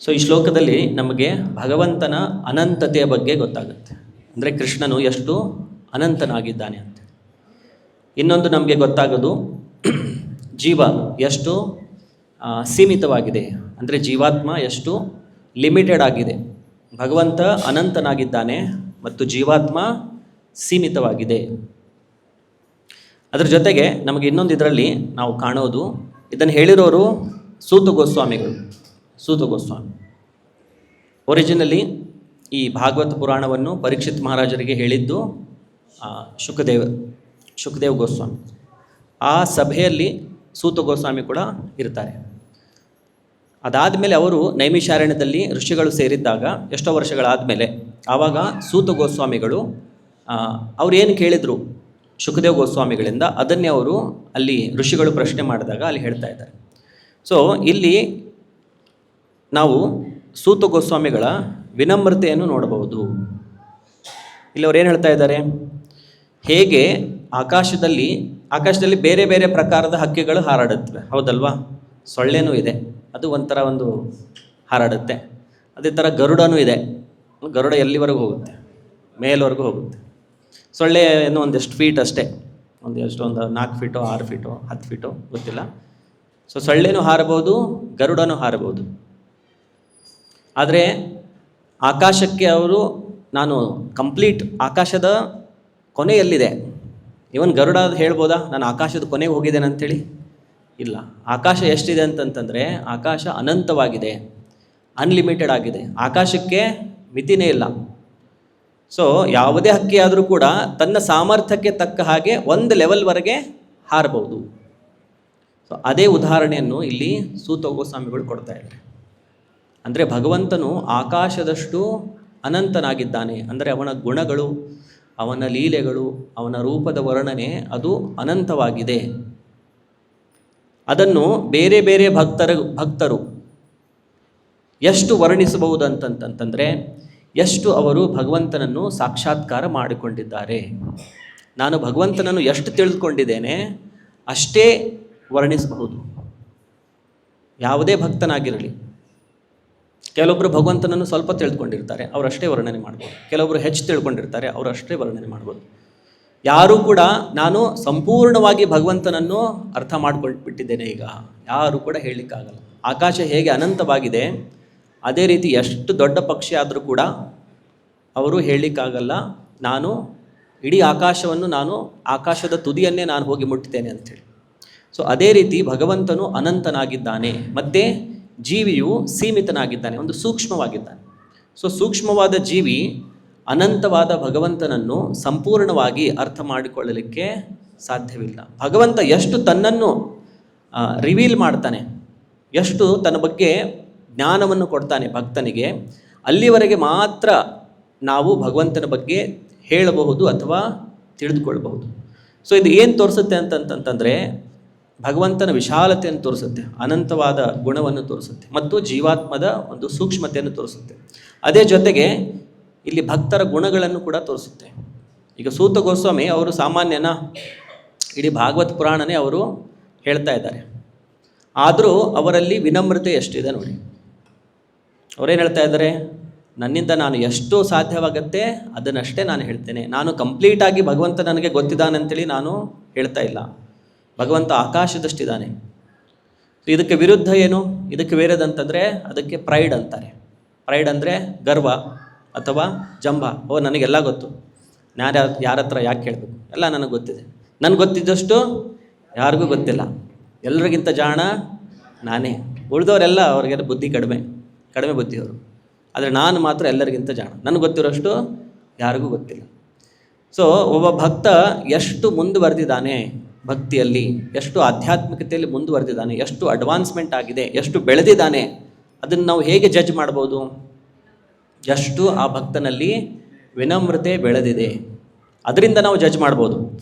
So ಈ ಶ್ಲೋಕದಲ್ಲಿ ನಮಗೆ ಭಗವಂತನ ಅನಂತತೆಯ ಬಗ್ಗೆ ಗೊತ್ತಾಗುತ್ತೆ. ಅಂದರೆ ಕೃಷ್ಣನು ಎಷ್ಟು ಅನಂತನಾಗಿದ್ದಾನೆ ಅಂತ. ಇನ್ನೊಂದು ನಮಗೆ ಗೊತ್ತಾಗೋದು ಜೀವ ಎಷ್ಟು ಸೀಮಿತವಾಗಿದೆ, ಅಂದರೆ ಜೀವಾತ್ಮ ಎಷ್ಟು ಲಿಮಿಟೆಡ್ ಆಗಿದೆ. ಭಗವಂತ ಅನಂತನಾಗಿದ್ದಾನೆ ಮತ್ತು ಜೀವಾತ್ಮ ಸೀಮಿತವಾಗಿದೆ. ಅದರ ಜೊತೆಗೆ ನಮಗೆ ಇನ್ನೊಂದು ಇದರಲ್ಲಿ ನಾವು ಕಾಣೋದು, ಇದನ್ನು ಹೇಳಿರೋರು ಸೂತ ಗೋಸ್ವಾಮಿಗಳು. ಸೂತ ಗೋಸ್ವಾಮಿ ಒರಿಜಿನಲಿ ಈ ಭಾಗವತ ಪುರಾಣವನ್ನು ಪರೀಕ್ಷಿತ್ ಮಹಾರಾಜರಿಗೆ ಹೇಳಿದ್ದು ಶುಕದೇವ್ ಗೋಸ್ವಾಮಿ. ಆ ಸಭೆಯಲ್ಲಿ ಸೂತ ಗೋಸ್ವಾಮಿ ಕೂಡ ಇರ್ತಾರೆ. ಅದಾದಮೇಲೆ ಅವರು ನೈಮಿಷಾರಣ್ಯದಲ್ಲಿ ಋಷಿಗಳು ಸೇರಿದ್ದಾಗ ಎಷ್ಟೋ ವರ್ಷಗಳಾದಮೇಲೆ ಆವಾಗ ಸೂತ ಗೋಸ್ವಾಮಿಗಳು ಅವ್ರು ಏನು ಕೇಳಿದರು ಶುಕದೇವ್ ಗೋಸ್ವಾಮಿಗಳಿಂದ, ಅದನ್ನೇ ಅವರು ಅಲ್ಲಿ ಋಷಿಗಳು ಪ್ರಶ್ನೆ ಮಾಡಿದಾಗ ಅಲ್ಲಿ ಹೇಳ್ತಾ ಇದ್ದಾರೆ. ಸೊ ಇಲ್ಲಿ ನಾವು ಸೂತ ಗೋಸ್ವಾಮಿಗಳ ವಿನಮ್ರತೆಯನ್ನು ನೋಡಬಹುದು. ಇಲ್ಲಿ ಅವ್ರು ಏನು ಹೇಳ್ತಾ ಇದ್ದಾರೆ, ಹೇಗೆ ಆಕಾಶದಲ್ಲಿ ಬೇರೆ ಬೇರೆ ಪ್ರಕಾರದ ಹಕ್ಕಿಗಳು ಹಾರಾಡುತ್ತವೆ, ಹೌದಲ್ವಾ? ಸೊಳ್ಳೆನೂ ಇದೆ, ಅದು ಒಂಥರ ಒಂದು ಹಾರಾಡುತ್ತೆ. ಅದೇ ಥರ ಗರುಡನೂ ಇದೆ, ಗರುಡ ಎಲ್ಲಿವರೆಗೂ ಹೋಗುತ್ತೆ, ಮೇಲ್ವರೆಗೂ ಹೋಗುತ್ತೆ. ಸೊಳ್ಳೆ ಏನೋ ಒಂದೆಷ್ಟು ಫೀಟ್ ಅಷ್ಟೇ, ಒಂದು 4 ಫೀಟೋ 6 ಫೀಟೋ 10 ಫೀಟೋ ಗೊತ್ತಿಲ್ಲ. ಸೊ ಸೊಳ್ಳೆನೂ ಹಾರಬಹುದು, ಗರುಡನೂ ಹಾರಬಹುದು. ಆದರೆ ಆಕಾಶಕ್ಕೆ ಅವರು ನಾನು ಕಂಪ್ಲೀಟ್ ಆಕಾಶದ ಕೊನೆಯಲ್ಲಿದೆ, ಇವನ್ ಗರುಡ ಹೇಳ್ಬೋದಾ ನಾನು ಆಕಾಶದ ಕೊನೆಗೆ ಹೋಗಿದ್ದೇನೆ ಅಂಥೇಳಿ? ಇಲ್ಲ. ಆಕಾಶ ಎಷ್ಟಿದೆ ಅಂತಂತಂದರೆ ಆಕಾಶ ಅನಂತವಾಗಿದೆ, ಅನ್ಲಿಮಿಟೆಡ್ ಆಗಿದೆ. ಆಕಾಶಕ್ಕೆ ಮಿತಿನೇ ಇಲ್ಲ. ಸೊ ಯಾವುದೇ ಹಕ್ಕಿ ಆದರೂ ಕೂಡ ತನ್ನ ಸಾಮರ್ಥ್ಯಕ್ಕೆ ತಕ್ಕ ಹಾಗೆ ಒಂದು ಲೆವೆಲ್ವರೆಗೆ ಹಾರಬಹುದು. ಸೊ ಅದೇ ಉದಾಹರಣೆಯನ್ನು ಇಲ್ಲಿ ಸೂತ ಗೋಸ್ವಾಮಿಗಳು ಕೊಡ್ತಾ ಇದ್ದಾರೆ. ಅಂದರೆ ಭಗವಂತನು ಆಕಾಶದಷ್ಟು ಅನಂತನಾಗಿದ್ದಾನೆ. ಅಂದರೆ ಅವನ ಗುಣಗಳು, ಅವನ ಲೀಲೆಗಳು, ಅವನ ರೂಪದ ವರ್ಣನೆ ಅದು ಅನಂತವಾಗಿದೆ. ಅದನ್ನು ಬೇರೆ ಬೇರೆ ಭಕ್ತರು ಎಷ್ಟು ವರ್ಣಿಸಬಹುದು ಅಂತಂತಂದರೆ ಎಷ್ಟು ಅವರು ಭಗವಂತನನ್ನು ಸಾಕ್ಷಾತ್ಕಾರ ಮಾಡಿಕೊಂಡಿದ್ದಾರೆ. ನಾನು ಭಗವಂತನನ್ನು ಎಷ್ಟು ತಿಳಿದುಕೊಂಡಿದ್ದೇನೆ ಅಷ್ಟೇ ವರ್ಣಿಸಬಹುದು, ಯಾವುದೇ ಭಕ್ತನಾಗಿರಲಿ. ಕೆಲವೊಬ್ಬರು ಭಗವಂತನನ್ನು ಸ್ವಲ್ಪ ತಿಳ್ಕೊಂಡಿರ್ತಾರೆ, ಅವರಷ್ಟೇ ವರ್ಣನೆ ಮಾಡ್ಬೋದು. ಕೆಲವೊಬ್ಬರು ಹೆಚ್ಚು ತಿಳ್ಕೊಂಡಿರ್ತಾರೆ, ಅವರಷ್ಟೇ ವರ್ಣನೆ ಮಾಡ್ಬೋದು. ಯಾರೂ ಕೂಡ ನಾನು ಸಂಪೂರ್ಣವಾಗಿ ಭಗವಂತನನ್ನು ಅರ್ಥ ಮಾಡ್ಕೊಳ್ಬಿಟ್ಟಿದ್ದೇನೆ ಈಗ ಯಾರೂ ಕೂಡ ಹೇಳಲಿಕ್ಕಾಗಲ್ಲ. ಆಕಾಶ ಹೇಗೆ ಅನಂತವಾಗಿದೆ ಅದೇ ರೀತಿ ಎಷ್ಟು ದೊಡ್ಡ ಪಕ್ಷಿ ಆದರೂ ಕೂಡ ಅವರು ಹೇಳಲಿಕ್ಕಾಗಲ್ಲ ನಾನು ಇಡೀ ಆಕಾಶವನ್ನು, ನಾನು ಆಕಾಶದ ತುದಿಯನ್ನೇ ನಾನು ಹೋಗಿ ಮುಟ್ಟಿದ್ದೇನೆ ಅಂಥೇಳಿ. ಸೊ ಅದೇ ರೀತಿ ಭಗವಂತನು ಅನಂತನಾಗಿದ್ದಾನೆ, ಮತ್ತು ಜೀವಿಯು ಸೀಮಿತನಾಗಿದ್ದಾನೆ, ಒಂದು ಸೂಕ್ಷ್ಮವಾಗಿದ್ದಾನೆ. ಸೊ ಸೂಕ್ಷ್ಮವಾದ ಜೀವಿ ಅನಂತವಾದ ಭಗವಂತನನ್ನು ಸಂಪೂರ್ಣವಾಗಿ ಅರ್ಥ ಮಾಡಿಕೊಳ್ಳಲಿಕ್ಕೆ ಸಾಧ್ಯವಿಲ್ಲ. ಭಗವಂತ ಎಷ್ಟು ತನ್ನನ್ನು ರಿವೀಲ್ ಮಾಡ್ತಾನೆ, ಎಷ್ಟು ತನ್ನ ಬಗ್ಗೆ ಜ್ಞಾನವನ್ನು ಕೊಡ್ತಾನೆ ಭಕ್ತನಿಗೆ, ಅಲ್ಲಿವರೆಗೆ ಮಾತ್ರ ನಾವು ಭಗವಂತನ ಬಗ್ಗೆ ಹೇಳಬಹುದು ಅಥವಾ ತಿಳಿದುಕೊಳ್ಳಬಹುದು. ಸೊ ಇದು ಏನು ತೋರಿಸುತ್ತೆ ಅಂತಂತಂದರೆ ಭಗವಂತನ ವಿಶಾಲತೆಯನ್ನು ತೋರಿಸುತ್ತೆ, ಅನಂತವಾದ ಗುಣವನ್ನು ತೋರಿಸುತ್ತೆ, ಮತ್ತು ಜೀವಾತ್ಮದ ಒಂದು ಸೂಕ್ಷ್ಮತೆಯನ್ನು ತೋರಿಸುತ್ತೆ. ಅದೇ ಜೊತೆಗೆ ಇಲ್ಲಿ ಭಕ್ತರ ಗುಣಗಳನ್ನು ಕೂಡ ತೋರಿಸುತ್ತೆ. ಈಗ ಸೂತ ಗೋಸ್ವಾಮಿ ಅವರು ಸಾಮಾನ್ಯನ ಇಡೀ ಭಾಗವತ ಪುರಾಣನೇ ಅವರು ಹೇಳ್ತಾ ಇದ್ದಾರೆ. ಆದರೂ ಅವರಲ್ಲಿ ವಿನಮ್ರತೆ ಎಷ್ಟಿದೆ ನೋಡಿ. ಅವರೇನು ಹೇಳ್ತಾ ಇದ್ದಾರೆ, ನನ್ನಿಂದ ನಾನು ಎಷ್ಟು ಸಾಧ್ಯವಾಗತ್ತೆ ಅದನ್ನಷ್ಟೇ ನಾನು ಹೇಳ್ತೇನೆ. ನಾನು ಕಂಪ್ಲೀಟಾಗಿ ಭಗವಂತ ನನಗೆ ಗೊತ್ತಿದ್ದಾನಂತೇಳಿ ನಾನು ಹೇಳ್ತಾ ಇಲ್ಲ. ಭಗವಂತ ಆಕಾಶದಷ್ಟಿದ್ದಾನೆ. ಇದಕ್ಕೆ ವಿರುದ್ಧ ಏನು, ಇದಕ್ಕೆ ಬೇರೆದಂತಂದರೆ ಅದಕ್ಕೆ ಪ್ರೈಡ್ ಅಂತಾರೆ. ಪ್ರೈಡ್ ಅಂದರೆ ಗರ್ವ ಅಥವಾ ಜಂಬ. ನನಗೆಲ್ಲ ಗೊತ್ತು, ನಾನು ಯಾರ ಹತ್ರ ಯಾಕೆ ಕೇಳಬೇಕು, ಎಲ್ಲ ನನಗೆ ಗೊತ್ತಿದೆ, ನನಗೆ ಗೊತ್ತಿದ್ದಷ್ಟು ಯಾರಿಗೂ ಗೊತ್ತಿಲ್ಲ, ಎಲ್ಲರಿಗಿಂತ ಜಾಣ ನಾನೇ, ಉಳಿದವರೆಲ್ಲ ಅವ್ರಿಗೆಲ್ಲ ಬುದ್ಧಿ ಕಡಿಮೆ ಬುದ್ಧಿಯವರು, ಆದರೆ ನಾನು ಮಾತ್ರ ಎಲ್ಲರಿಗಿಂತ ಜಾಣ, ನನಗೆ ಗೊತ್ತಿರೋಷ್ಟು ಯಾರಿಗೂ ಗೊತ್ತಿಲ್ಲ. ಸೊ ಒಬ್ಬ ಭಕ್ತ ಎಷ್ಟು ಮುಂದುವರೆದಿದ್ದಾನೆ ಭಕ್ತಿಯಲ್ಲಿ, ಎಷ್ಟು ಆಧ್ಯಾತ್ಮಿಕತೆಯಲ್ಲಿ ಮುಂದುವರೆದಿದ್ದಾನೆ, ಎಷ್ಟು ಅಡ್ವಾನ್ಸ್ಮೆಂಟ್ ಆಗಿದೆ, ಎಷ್ಟು ಬೆಳೆದಿದ್ದಾನೆ, ಅದನ್ನು ನಾವು ಹೇಗೆ ಜಡ್ಜ್ ಮಾಡ್ಬೋದು? ಎಷ್ಟು ಆ ಭಕ್ತನಲ್ಲಿ ವಿನಮ್ರತೆ ಬೆಳೆದಿದೆ ಅದರಿಂದ ನಾವು ಜಡ್ಜ್ ಮಾಡ್ಬೋದು.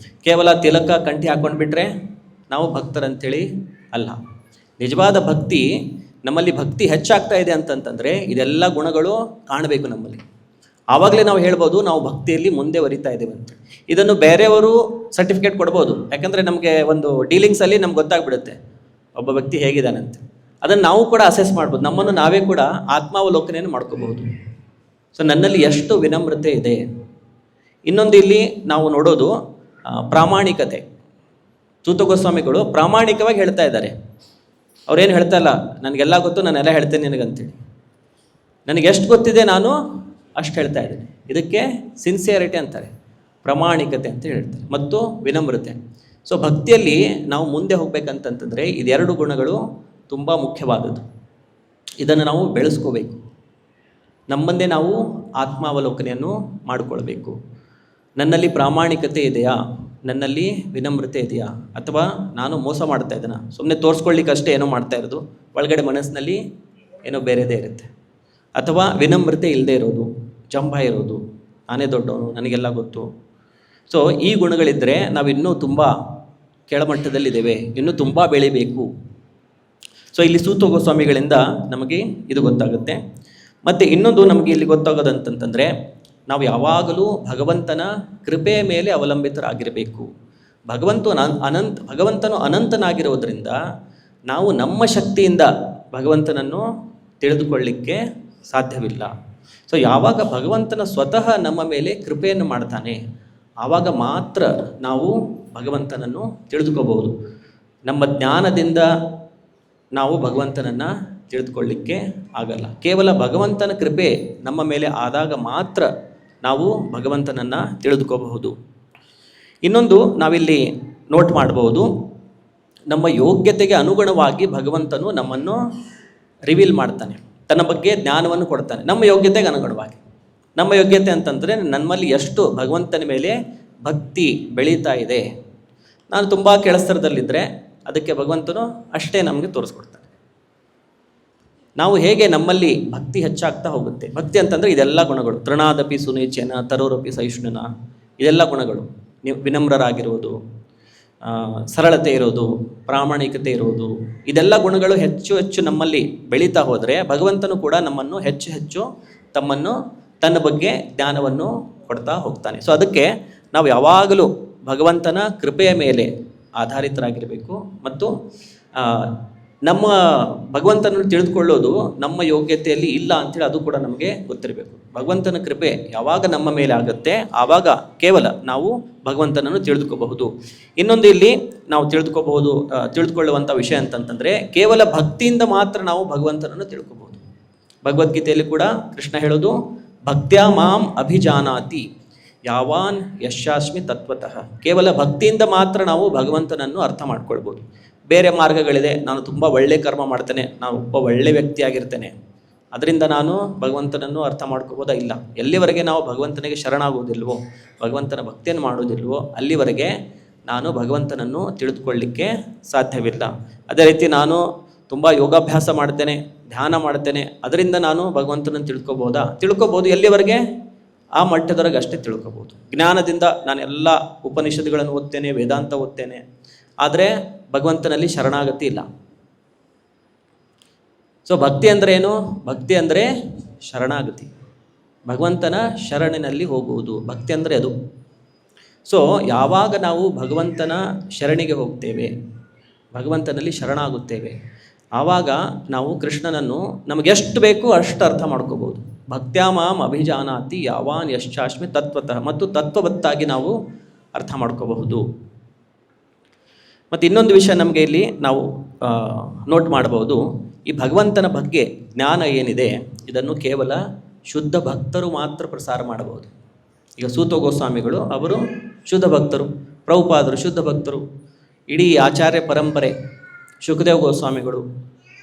ಕೇವಲ ತಿಲಕ ಕಂಠಿ ಹಾಕ್ಕೊಂಡ್ಬಿಟ್ರೆ ನಾವು ಭಕ್ತರಂತೇಳಿ ಅಲ್ಲ. ನಿಜವಾದ ಭಕ್ತಿ, ನಮ್ಮಲ್ಲಿ ಭಕ್ತಿ ಹೆಚ್ಚಾಗ್ತಾ ಇದೆ ಅಂತಂತಂದರೆ ಇದೆಲ್ಲ ಗುಣಗಳು ಕಾಣಬೇಕು ನಮ್ಮಲ್ಲಿ. ಆವಾಗಲೇ ನಾವು ಹೇಳ್ಬೋದು ನಾವು ಭಕ್ತಿಯಲ್ಲಿ ಮುಂದೆ ವರಿತಾ ಇದ್ದೇವೆ ಅಂತ. ಇದನ್ನು ಬೇರೆಯವರು ಸರ್ಟಿಫಿಕೇಟ್ ಕೊಡ್ಬೋದು, ಯಾಕಂದರೆ ನಮಗೆ ಒಂದು ಡೀಲಿಂಗ್ಸಲ್ಲಿ ನಮ್ಗೆ ಗೊತ್ತಾಗ್ಬಿಡುತ್ತೆ ಒಬ್ಬ ವ್ಯಕ್ತಿ ಹೇಗಿದ್ದಾನಂತೆ. ಅದನ್ನು ನಾವು ಕೂಡ ಅಸೆಸ್ ಮಾಡ್ಬೋದು, ನಮ್ಮನ್ನು ನಾವೇ ಕೂಡ ಆತ್ಮಾವಲೋಕನೆಯನ್ನು ಮಾಡ್ಕೋಬಹುದು. ಸೊ ನನ್ನಲ್ಲಿ ಎಷ್ಟು ವಿನಮ್ರತೆ ಇದೆ. ಇನ್ನೊಂದು ಇಲ್ಲಿ ನಾವು ನೋಡೋದು ಪ್ರಾಮಾಣಿಕತೆ. ಸೂತ ಗೋಸ್ವಾಮಿಗಳು ಪ್ರಾಮಾಣಿಕವಾಗಿ ಹೇಳ್ತಾ ಇದ್ದಾರೆ. ಅವ್ರೇನು ಹೇಳ್ತಾ ಇಲ್ಲ, ನನಗೆಲ್ಲ ಗೊತ್ತು, ನಾನೆಲ್ಲ ಹೇಳ್ತೇನೆ ನಿನಗಂತೇಳಿ. ನನಗೆ ಎಷ್ಟು ಗೊತ್ತಿದೆ ನಾನು ಅಷ್ಟು ಹೇಳ್ತಾ ಇದ್ದೀನಿ. ಇದಕ್ಕೆ ಸಿನ್ಸಿಯರಿಟಿ ಅಂತಾರೆ, ಪ್ರಾಮಾಣಿಕತೆ ಅಂತ ಹೇಳ್ತಾರೆ, ಮತ್ತು ವಿನಮ್ರತೆ. ಸೊ ಭಕ್ತಿಯಲ್ಲಿ ನಾವು ಮುಂದೆ ಹೋಗ್ಬೇಕಂತಂತಂದರೆ ಇದೆರಡು ಗುಣಗಳು ತುಂಬ ಮುಖ್ಯವಾದದ್ದು. ಇದನ್ನು ನಾವು ಬೆಳೆಸ್ಕೋಬೇಕು. ನಮ್ಮಂದೇ ನಾವು ಆತ್ಮಾವಲೋಕನೆಯನ್ನು ಮಾಡಿಕೊಳ್ಬೇಕು. ನನ್ನಲ್ಲಿ ಪ್ರಾಮಾಣಿಕತೆ ಇದೆಯಾ, ನನ್ನಲ್ಲಿ ವಿನಮ್ರತೆ ಇದೆಯಾ, ಅಥವಾ ನಾನು ಮೋಸ ಮಾಡ್ತಾ ಇದ್ದೇನೆ, ಸುಮ್ಮನೆ ತೋರಿಸ್ಕೊಳ್ಳಿಕ್ಕೆ ಅಷ್ಟೇ ಏನೋ ಮಾಡ್ತಾ ಇರೋದು, ಒಳಗಡೆ ಮನಸ್ಸಿನಲ್ಲಿ ಏನೋ ಬೇರೆದೇ ಇರುತ್ತೆ. ಅಥವಾ ವಿನಮ್ರತೆ ಇಲ್ಲದೆ ಇರೋದು, ಜಂಭ ಇರೋದು, ನಾನೇ ದೊಡ್ಡವನು, ನನಗೆಲ್ಲ ಗೊತ್ತು. ಸೊ ಈ ಗುಣಗಳಿದ್ದರೆ ನಾವು ಇನ್ನೂ ತುಂಬ ಕೆಳಮಟ್ಟದಲ್ಲಿದ್ದೇವೆ, ಇನ್ನೂ ತುಂಬ ಬೆಳಿಬೇಕು. ಸೊ ಇಲ್ಲಿ ಸೂತ ಗೋಸ್ವಾಮಿಗಳಿಂದ ನಮಗೆ ಇದು ಗೊತ್ತಾಗುತ್ತೆ. ಮತ್ತು ಇನ್ನೊಂದು ನಮಗೆ ಇಲ್ಲಿ ಗೊತ್ತಾಗೋದಂತಂತಂದರೆ, ನಾವು ಯಾವಾಗಲೂ ಭಗವಂತನ ಕೃಪೆಯ ಮೇಲೆ ಅವಲಂಬಿತರಾಗಿರಬೇಕು. ಭಗವಂತನು ಅನಂತನಾಗಿರೋದ್ರಿಂದ ನಾವು ನಮ್ಮ ಶಕ್ತಿಯಿಂದ ಭಗವಂತನನ್ನು ತಿಳಿದುಕೊಳ್ಳಿಕ್ಕೆ ಸಾಧ್ಯವಿಲ್ಲ. ಸೊ ಯಾವಾಗ ಭಗವಂತನ ಸ್ವತಃ ನಮ್ಮ ಮೇಲೆ ಕೃಪೆಯನ್ನು ಮಾಡ್ತಾನೆ, ಆವಾಗ ಮಾತ್ರ ನಾವು ಭಗವಂತನನ್ನು ತಿಳಿದುಕೋಬಹುದು. ನಮ್ಮ ಜ್ಞಾನದಿಂದ ನಾವು ಭಗವಂತನನ್ನು ತಿಳಿದುಕೊಳ್ಳಿಕ್ಕೆ ಆಗಲ್ಲ. ಕೇವಲ ಭಗವಂತನ ಕೃಪೆ ನಮ್ಮ ಮೇಲೆ ಆದಾಗ ಮಾತ್ರ ನಾವು ಭಗವಂತನನ್ನು ತಿಳಿದುಕೋಬಹುದು. ಇನ್ನೊಂದು ನಾವಿಲ್ಲಿ ನೋಟ್ ಮಾಡಬಹುದು, ನಮ್ಮ ಯೋಗ್ಯತೆಗೆ ಅನುಗುಣವಾಗಿ ಭಗವಂತನು ನಮ್ಮನ್ನು ರಿವೀಲ್ ಮಾಡ್ತಾನೆ, ತನ್ನ ಬಗ್ಗೆ ಜ್ಞಾನವನ್ನು ಕೊಡ್ತಾನೆ. ನಮ್ಮ ಯೋಗ್ಯತೆಗೆ ಅನುಗುಣವಾಗಿ. ನಮ್ಮ ಯೋಗ್ಯತೆ ಅಂತಂದರೆ ನಮ್ಮಲ್ಲಿ ಎಷ್ಟು ಭಗವಂತನ ಮೇಲೆ ಭಕ್ತಿ ಬೆಳೀತಾ ಇದೆ. ನಾನು ತುಂಬ ಕೆಳಸ್ತರದಲ್ಲಿದ್ದರೆ ಅದಕ್ಕೆ ಭಗವಂತನು ಅಷ್ಟೇ ನಮಗೆ ತೋರಿಸ್ಕೊಡ್ತಾನೆ. ನಾವು ಹೇಗೆ ನಮ್ಮಲ್ಲಿ ಭಕ್ತಿ ಹೆಚ್ಚಾಗ್ತಾ ಹೋಗುತ್ತೆ. ಭಕ್ತಿ ಅಂತಂದರೆ ಇದೆಲ್ಲ ಗುಣಗಳು, ತೃಣಾದಪಿ ಸುನೇಚನ ತರೋರಪಿ ಸಹಿಷ್ಣುನ, ಇದೆಲ್ಲ ಗುಣಗಳು. ವಿನಮ್ರರಾಗಿರುವುದು, ಸರಳತೆ ಇರೋದು, ಪ್ರಾಮಾಣಿಕತೆ ಇರೋದು, ಇದೆಲ್ಲ ಗುಣಗಳು ಹೆಚ್ಚು ಹೆಚ್ಚು ನಮ್ಮಲ್ಲಿ ಬೆಳೀತಾ ಹೋದರೆ ಭಗವಂತನು ಕೂಡ ನಮ್ಮನ್ನು ಹೆಚ್ಚು ಹೆಚ್ಚು ತನ್ನ ಬಗ್ಗೆ ಜ್ಞಾನವನ್ನು ಕೊಡ್ತಾ ಹೋಗ್ತಾನೆ. ಸೊ ಅದಕ್ಕೆ ನಾವು ಯಾವಾಗಲೂ ಭಗವಂತನ ಕೃಪೆಯ ಮೇಲೆ ಆಧಾರಿತರಾಗಿರಬೇಕು. ಮತ್ತು ನಮ್ಮ ಭಗವಂತನನ್ನು ತಿಳಿದುಕೊಳ್ಳೋದು ನಮ್ಮ ಯೋಗ್ಯತೆಯಲ್ಲಿ ಇಲ್ಲ ಅಂಥೇಳಿ ಅದು ಕೂಡ ನಮಗೆ ಗೊತ್ತಿರಬೇಕು. ಭಗವಂತನ ಕೃಪೆ ಯಾವಾಗ ನಮ್ಮ ಮೇಲೆ ಆಗುತ್ತೆ, ಆವಾಗ ಕೇವಲ ನಾವು ಭಗವಂತನನ್ನು ತಿಳಿದುಕೋಬಹುದು. ಇನ್ನೊಂದು ಇಲ್ಲಿ ನಾವು ತಿಳಿದುಕೊಳ್ಳುವಂಥ ವಿಷಯ ಅಂತಂತಂದರೆ, ಕೇವಲ ಭಕ್ತಿಯಿಂದ ಮಾತ್ರ ನಾವು ಭಗವಂತನನ್ನು ತಿಳ್ಕೋಬಹುದು. ಭಗವದ್ಗೀತೆಯಲ್ಲಿ ಕೂಡ ಕೃಷ್ಣ ಹೇಳೋದು, ಭಕ್ತ್ಯಾ ಮಾಂ ಅಭಿಜಾನಾತಿ ಯಾವಾನ್ ಯಶಾಸ್ಮಿ ತತ್ವತಃ. ಕೇವಲ ಭಕ್ತಿಯಿಂದ ಮಾತ್ರ ನಾವು ಭಗವಂತನನ್ನು ಅರ್ಥ ಮಾಡ್ಕೊಳ್ಬೋದು. ಬೇರೆ ಮಾರ್ಗಗಳಿದೆ, ನಾನು ತುಂಬ ಒಳ್ಳೆ ಕರ್ಮ ಮಾಡ್ತೇನೆ, ನಾನು ಒಬ್ಬ ಒಳ್ಳೆ ವ್ಯಕ್ತಿಯಾಗಿರ್ತೇನೆ, ಅದರಿಂದ ನಾನು ಭಗವಂತನನ್ನು ಅರ್ಥ ಮಾಡ್ಕೋಬೋದಾ? ಇಲ್ಲ. ಎಲ್ಲಿವರೆಗೆ ನಾವು ಭಗವಂತನಿಗೆ ಶರಣಾಗುವುದಿಲ್ವೋ, ಭಗವಂತನ ಭಕ್ತಿಯನ್ನು ಮಾಡೋದಿಲ್ವೋ, ಅಲ್ಲಿವರೆಗೆ ನಾನು ಭಗವಂತನನ್ನು ತಿಳಿದುಕೊಳ್ಳಿಕ್ಕೆ ಸಾಧ್ಯವಿಲ್ಲ. ಅದೇ ರೀತಿ ನಾನು ತುಂಬ ಯೋಗಾಭ್ಯಾಸ ಮಾಡ್ತೇನೆ, ಧ್ಯಾನ ಮಾಡ್ತೇನೆ, ಅದರಿಂದ ನಾನು ಭಗವಂತನನ್ನು ತಿಳ್ಕೊಬೋದು. ಎಲ್ಲಿವರೆಗೆ? ಆ ಮಟ್ಟದವರೆಗೆ ಅಷ್ಟೇ ತಿಳ್ಕೊಬೋದು. ಜ್ಞಾನದಿಂದ ನಾನು ಎಲ್ಲ ಉಪನಿಷತ್ತುಗಳನ್ನು ಓದ್ತೇನೆ, ವೇದಾಂತ ಓದ್ತೇನೆ, ಆದರೆ ಭಗವಂತನಲ್ಲಿ ಶರಣಾಗತಿ ಇಲ್ಲ. ಸೊ ಭಕ್ತಿ ಅಂದರೆ ಏನು? ಭಕ್ತಿ ಅಂದರೆ ಶರಣಾಗತಿ, ಭಗವಂತನ ಶರಣಿನಲ್ಲಿ ಹೋಗುವುದು. ಭಕ್ತಿ ಅಂದರೆ ಅದು. ಸೊ ಯಾವಾಗ ನಾವು ಭಗವಂತನ ಶರಣಿಗೆ ಹೋಗ್ತೇವೆ, ಭಗವಂತನಲ್ಲಿ ಶರಣಾಗುತ್ತೇವೆ, ಆವಾಗ ನಾವು ಕೃಷ್ಣನನ್ನು ನಮಗೆಷ್ಟು ಬೇಕು ಅಷ್ಟು ಅರ್ಥ ಮಾಡ್ಕೋಬೋದು. ಭಕ್ತ್ಯಾ ಮಾಂ ಅಭಿಜಾನಾತಿ ಯಾವಾನ್ ಯಶ್ಚಾಸ್ಮಿ ತತ್ವತಃ, ಮತ್ತು ತತ್ವವತ್ತಾಗಿ ನಾವು ಅರ್ಥ ಮಾಡ್ಕೋಬಹುದು. ಮತ್ತು ಇನ್ನೊಂದು ವಿಷಯ ನಮಗೆ ಇಲ್ಲಿ ನಾವು ನೋಟ್ ಮಾಡಬಹುದು, ಈ ಭಗವಂತನ ಬಗ್ಗೆ ಜ್ಞಾನ ಏನಿದೆ ಇದನ್ನು ಕೇವಲ ಶುದ್ಧ ಭಕ್ತರು ಮಾತ್ರ ಪ್ರಸಾರ ಮಾಡಬಹುದು. ಈಗ ಸೂತ ಗೋಸ್ವಾಮಿಗಳು ಅವರು ಶುದ್ಧ ಭಕ್ತರು, ಪ್ರಭುಪಾದರು ಶುದ್ಧ ಭಕ್ತರು, ಇಡೀ ಆಚಾರ್ಯ ಪರಂಪರೆ ಶುಕದೇವ ಗೋಸ್ವಾಮಿಗಳು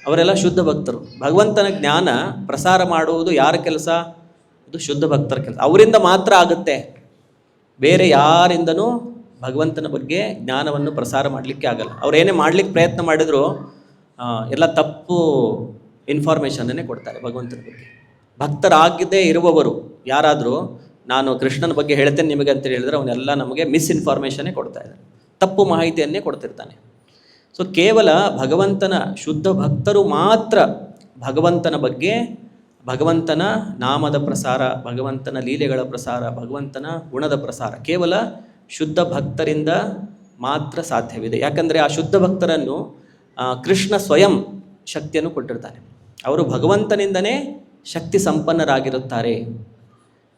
ಅವರೆಲ್ಲ ಶುದ್ಧ ಭಕ್ತರು. ಭಗವಂತನ ಜ್ಞಾನ ಪ್ರಸಾರ ಮಾಡುವುದು ಯಾರ ಕೆಲಸ? ಇದು ಶುದ್ಧ ಭಕ್ತರ ಕೆಲಸ. ಅವರಿಂದ ಮಾತ್ರ ಆಗುತ್ತೆ, ಬೇರೆ ಯಾರಿಂದನೂ ಭಗವಂತನ ಬಗ್ಗೆ ಜ್ಞಾನವನ್ನು ಪ್ರಸಾರ ಮಾಡಲಿಕ್ಕೆ ಆಗಲ್ಲ. ಅವರೇನೇ ಮಾಡಲಿಕ್ಕೆ ಪ್ರಯತ್ನ ಮಾಡಿದರೂ ಎಲ್ಲ ತಪ್ಪು ಇನ್ಫಾರ್ಮೇಷನ್ನೇ ಕೊಡ್ತಾರೆ ಭಗವಂತನ ಬಗ್ಗೆ. ಭಕ್ತರಾಗದೇ ಇರುವವರು ಯಾರಾದರೂ ನಾನು ಕೃಷ್ಣನ ಬಗ್ಗೆ ಹೇಳ್ತೇನೆ ನಿಮಗೆ ಅಂತೇಳಿ ಹೇಳಿದ್ರೆ ಅವನ್ನೆಲ್ಲ ನಮಗೆ ಮಿಸ್ಇನ್ಫಾರ್ಮೇಷನ್ನೇ ಕೊಡ್ತಾ ಇದ್ದಾರೆ, ತಪ್ಪು ಮಾಹಿತಿಯನ್ನೇ ಕೊಡ್ತಿರ್ತಾನೆ. ಸೊ ಕೇವಲ ಭಗವಂತನ ಶುದ್ಧ ಭಕ್ತರು ಮಾತ್ರ ಭಗವಂತನ ಬಗ್ಗೆ, ಭಗವಂತನ ನಾಮದ ಪ್ರಸಾರ, ಭಗವಂತನ ಲೀಲೆಗಳ ಪ್ರಸಾರ, ಭಗವಂತನ ಗುಣದ ಪ್ರಸಾರ ಕೇವಲ ಶುದ್ಧ ಭಕ್ತರಿಂದ ಮಾತ್ರ ಸಾಧ್ಯವಿದೆ. ಯಾಕಂದರೆ ಆ ಶುದ್ಧ ಭಕ್ತರನ್ನು ಕೃಷ್ಣ ಸ್ವಯಂ ಶಕ್ತಿಯನ್ನು ಕೊಟ್ಟಿರ್ತಾನೆ. ಅವರು ಭಗವಂತನಿಂದನೇ ಶಕ್ತಿ ಸಂಪನ್ನರಾಗಿರುತ್ತಾರೆ.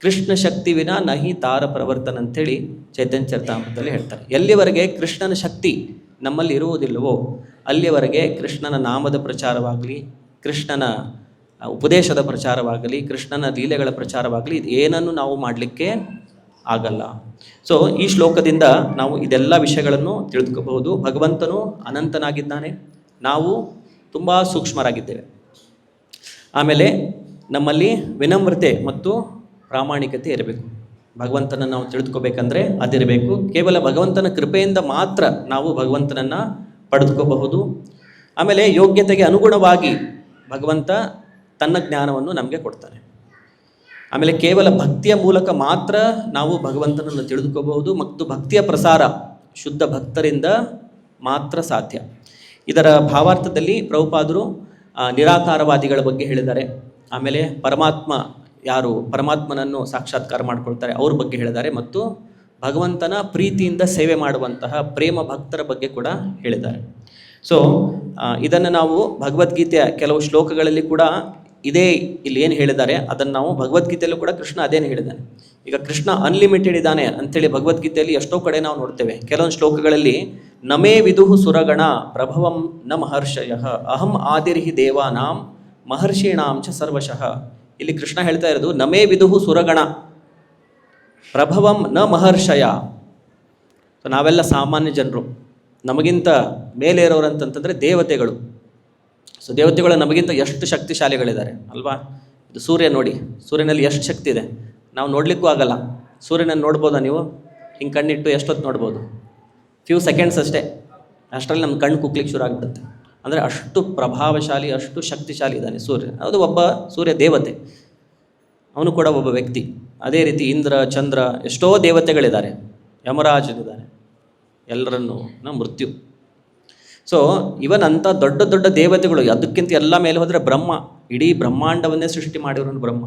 ಕೃಷ್ಣ ಶಕ್ತಿ ವಿನ ನಹಿ ತಾರ ಪ್ರವರ್ತನ ಅಂಥೇಳಿ ಚೈತನ್ಯ ಚರಿತಾಮೃತದಲ್ಲಿ ಹೇಳ್ತಾರೆ. ಎಲ್ಲಿವರೆಗೆ ಕೃಷ್ಣನ ಶಕ್ತಿ ನಮ್ಮಲ್ಲಿ ಇರುವುದಿಲ್ಲವೋ ಅಲ್ಲಿಯವರೆಗೆ ಕೃಷ್ಣನ ನಾಮದ ಪ್ರಚಾರವಾಗಲಿ, ಕೃಷ್ಣನ ಉಪದೇಶದ ಪ್ರಚಾರವಾಗಲಿ, ಕೃಷ್ಣನ ಲೀಲೆಗಳ ಪ್ರಚಾರವಾಗಲಿ, ಇದು ಏನನ್ನು ನಾವು ಮಾಡಲಿಕ್ಕೆ ಆಗಲ್ಲ. ಸೊ ಈ ಶ್ಲೋಕದಿಂದ ನಾವು ಇದೆಲ್ಲ ವಿಷಯಗಳನ್ನು ತಿಳಿದುಕೋಬಹುದು. ಭಗವಂತನು ಅನಂತನಾಗಿದ್ದಾನೆ, ನಾವು ತುಂಬ ಸೂಕ್ಷ್ಮರಾಗಿದ್ದೇವೆ. ಆಮೇಲೆ ನಮ್ಮಲ್ಲಿ ವಿನಮ್ರತೆ ಮತ್ತು ಪ್ರಾಮಾಣಿಕತೆ ಇರಬೇಕು. ಭಗವಂತನನ್ನು ನಾವು ತಿಳಿದುಕೋಬೇಕಂದ್ರೆ ಅದಿರಬೇಕು. ಕೇವಲ ಭಗವಂತನ ಕೃಪೆಯಿಂದ ಮಾತ್ರ ನಾವು ಭಗವಂತನನ್ನು ಪಡೆದುಕೋಬಹುದು. ಆಮೇಲೆ ಯೋಗ್ಯತೆಗೆ ಅನುಗುಣವಾಗಿ ಭಗವಂತ ತನ್ನ ಜ್ಞಾನವನ್ನು ನಮಗೆ ಕೊಡ್ತಾನೆ. ಆಮೇಲೆ ಕೇವಲ ಭಕ್ತಿಯ ಮೂಲಕ ಮಾತ್ರ ನಾವು ಭಗವಂತನನ್ನು ತಿಳಿದುಕೋಬಹುದು ಮತ್ತು ಭಕ್ತಿಯ ಪ್ರಸಾರ ಶುದ್ಧ ಭಕ್ತರಿಂದ ಮಾತ್ರ ಸಾಧ್ಯ. ಇದರ ಭಾವಾರ್ಥದಲ್ಲಿ ಪ್ರಭುಪಾದರು ನಿರಾಕಾರವಾದಿಗಳ ಬಗ್ಗೆ ಹೇಳಿದ್ದಾರೆ. ಆಮೇಲೆ ಯಾರು ಪರಮಾತ್ಮನನ್ನು ಸಾಕ್ಷಾತ್ಕಾರ ಮಾಡ್ಕೊಳ್ತಾರೆ ಅವ್ರ ಬಗ್ಗೆ ಹೇಳಿದ್ದಾರೆ. ಮತ್ತು ಭಗವಂತನ ಪ್ರೀತಿಯಿಂದ ಸೇವೆ ಮಾಡುವಂತಹ ಪ್ರೇಮ ಭಕ್ತರ ಬಗ್ಗೆ ಕೂಡ ಹೇಳಿದ್ದಾರೆ. ಸೊ ಇದನ್ನು ನಾವು ಭಗವದ್ಗೀತೆಯ ಕೆಲವು ಶ್ಲೋಕಗಳಲ್ಲಿ ಕೂಡ ಇದೇ ಇಲ್ಲಿ ಏನು ಹೇಳಿದ್ದಾರೆ ಅದನ್ನು ನಾವು ಭಗವದ್ಗೀತೆಯಲ್ಲೂ ಕೂಡ ಕೃಷ್ಣ ಅದೇನು ಹೇಳಿದ್ದಾನೆ. ಈಗ ಕೃಷ್ಣ ಅನ್ಲಿಮಿಟೆಡ್ ಇದ್ದಾನೆ ಅಂಥೇಳಿ ಭಗವದ್ಗೀತೆಯಲ್ಲಿ ಎಷ್ಟೋ ಕಡೆ ನಾವು ನೋಡ್ತೇವೆ. ಕೆಲವೊಂದು ಶ್ಲೋಕಗಳಲ್ಲಿ ನಮೇ ವಿದುಹು ಸುರಗಣ ಪ್ರಭವಂ ನ ಮಹರ್ಷಯ ಅಹಂ ಆದಿರ್ಹಿ ದೇವಾನಾಂ ಮಹರ್ಷೀಣಾಂ ಚ ಸರ್ವಶಃ. ಇಲ್ಲಿ ಕೃಷ್ಣ ಹೇಳ್ತಾ ಇರೋದು ನಮೇ ವಿದುಹು ಸುರಗಣ ಪ್ರಭವಂ ನ ಮಹರ್ಷಯ. ಸೊ ನಾವೆಲ್ಲ ಸಾಮಾನ್ಯ ಜನರು, ನಮಗಿಂತ ಮೇಲೆ ಇರೋರು ಅಂತಂತಂದರೆ ದೇವತೆಗಳು. ಸೊ ದೇವತೆಗಳು ನಮಗಿಂತ ಎಷ್ಟು ಶಕ್ತಿಶಾಲಿಗಳಿದ್ದಾರೆ ಅಲ್ವಾ. ಇದು ಸೂರ್ಯ ನೋಡಿ, ಸೂರ್ಯನಲ್ಲಿ ಎಷ್ಟು ಶಕ್ತಿ ಇದೆ ನಾವು ನೋಡಲಿಕ್ಕೂ ಆಗಲ್ಲ. ಸೂರ್ಯನನ್ನು ನೋಡ್ಬೋದಾ ನೀವು? ಹಿಂಗೆ ಕಣ್ಣಿಟ್ಟು ಎಷ್ಟೊತ್ತು ನೋಡ್ಬೋದು? ಫ್ಯೂ ಸೆಕೆಂಡ್ಸ್ ಅಷ್ಟೇ. ಅಷ್ಟರಲ್ಲಿ ನಮ್ಮ ಕಣ್ಣು ಕುಕ್ಲಿಕ್ಕೆ ಶುರು ಆಗಿಬಿಡುತ್ತೆ. ಅಂದರೆ ಅಷ್ಟು ಪ್ರಭಾವಶಾಲಿ, ಅಷ್ಟು ಶಕ್ತಿಶಾಲಿ ಇದ್ದಾನೆ ಸೂರ್ಯ. ಅದು ಒಬ್ಬ ಸೂರ್ಯ ದೇವತೆ, ಅವನು ಕೂಡ ಒಬ್ಬ ವ್ಯಕ್ತಿ. ಅದೇ ರೀತಿ ಇಂದ್ರ, ಚಂದ್ರ, ಎಷ್ಟೋ ದೇವತೆಗಳಿದ್ದಾರೆ, ಯಮರಾಜನಿದ್ದಾನೆ, ಎಲ್ಲರನ್ನೂ ಮೃತ್ಯು. ಸೊ ಇವನ್ ಅಂಥ ದೊಡ್ಡ ದೊಡ್ಡ ದೇವತೆಗಳು, ಅದಕ್ಕಿಂತ ಎಲ್ಲ ಮೇಲೆ ಹೋದರೆ ಬ್ರಹ್ಮ, ಇಡೀ ಬ್ರಹ್ಮಾಂಡವನ್ನೇ ಸೃಷ್ಟಿ ಮಾಡಿರೋನು ಬ್ರಹ್ಮ.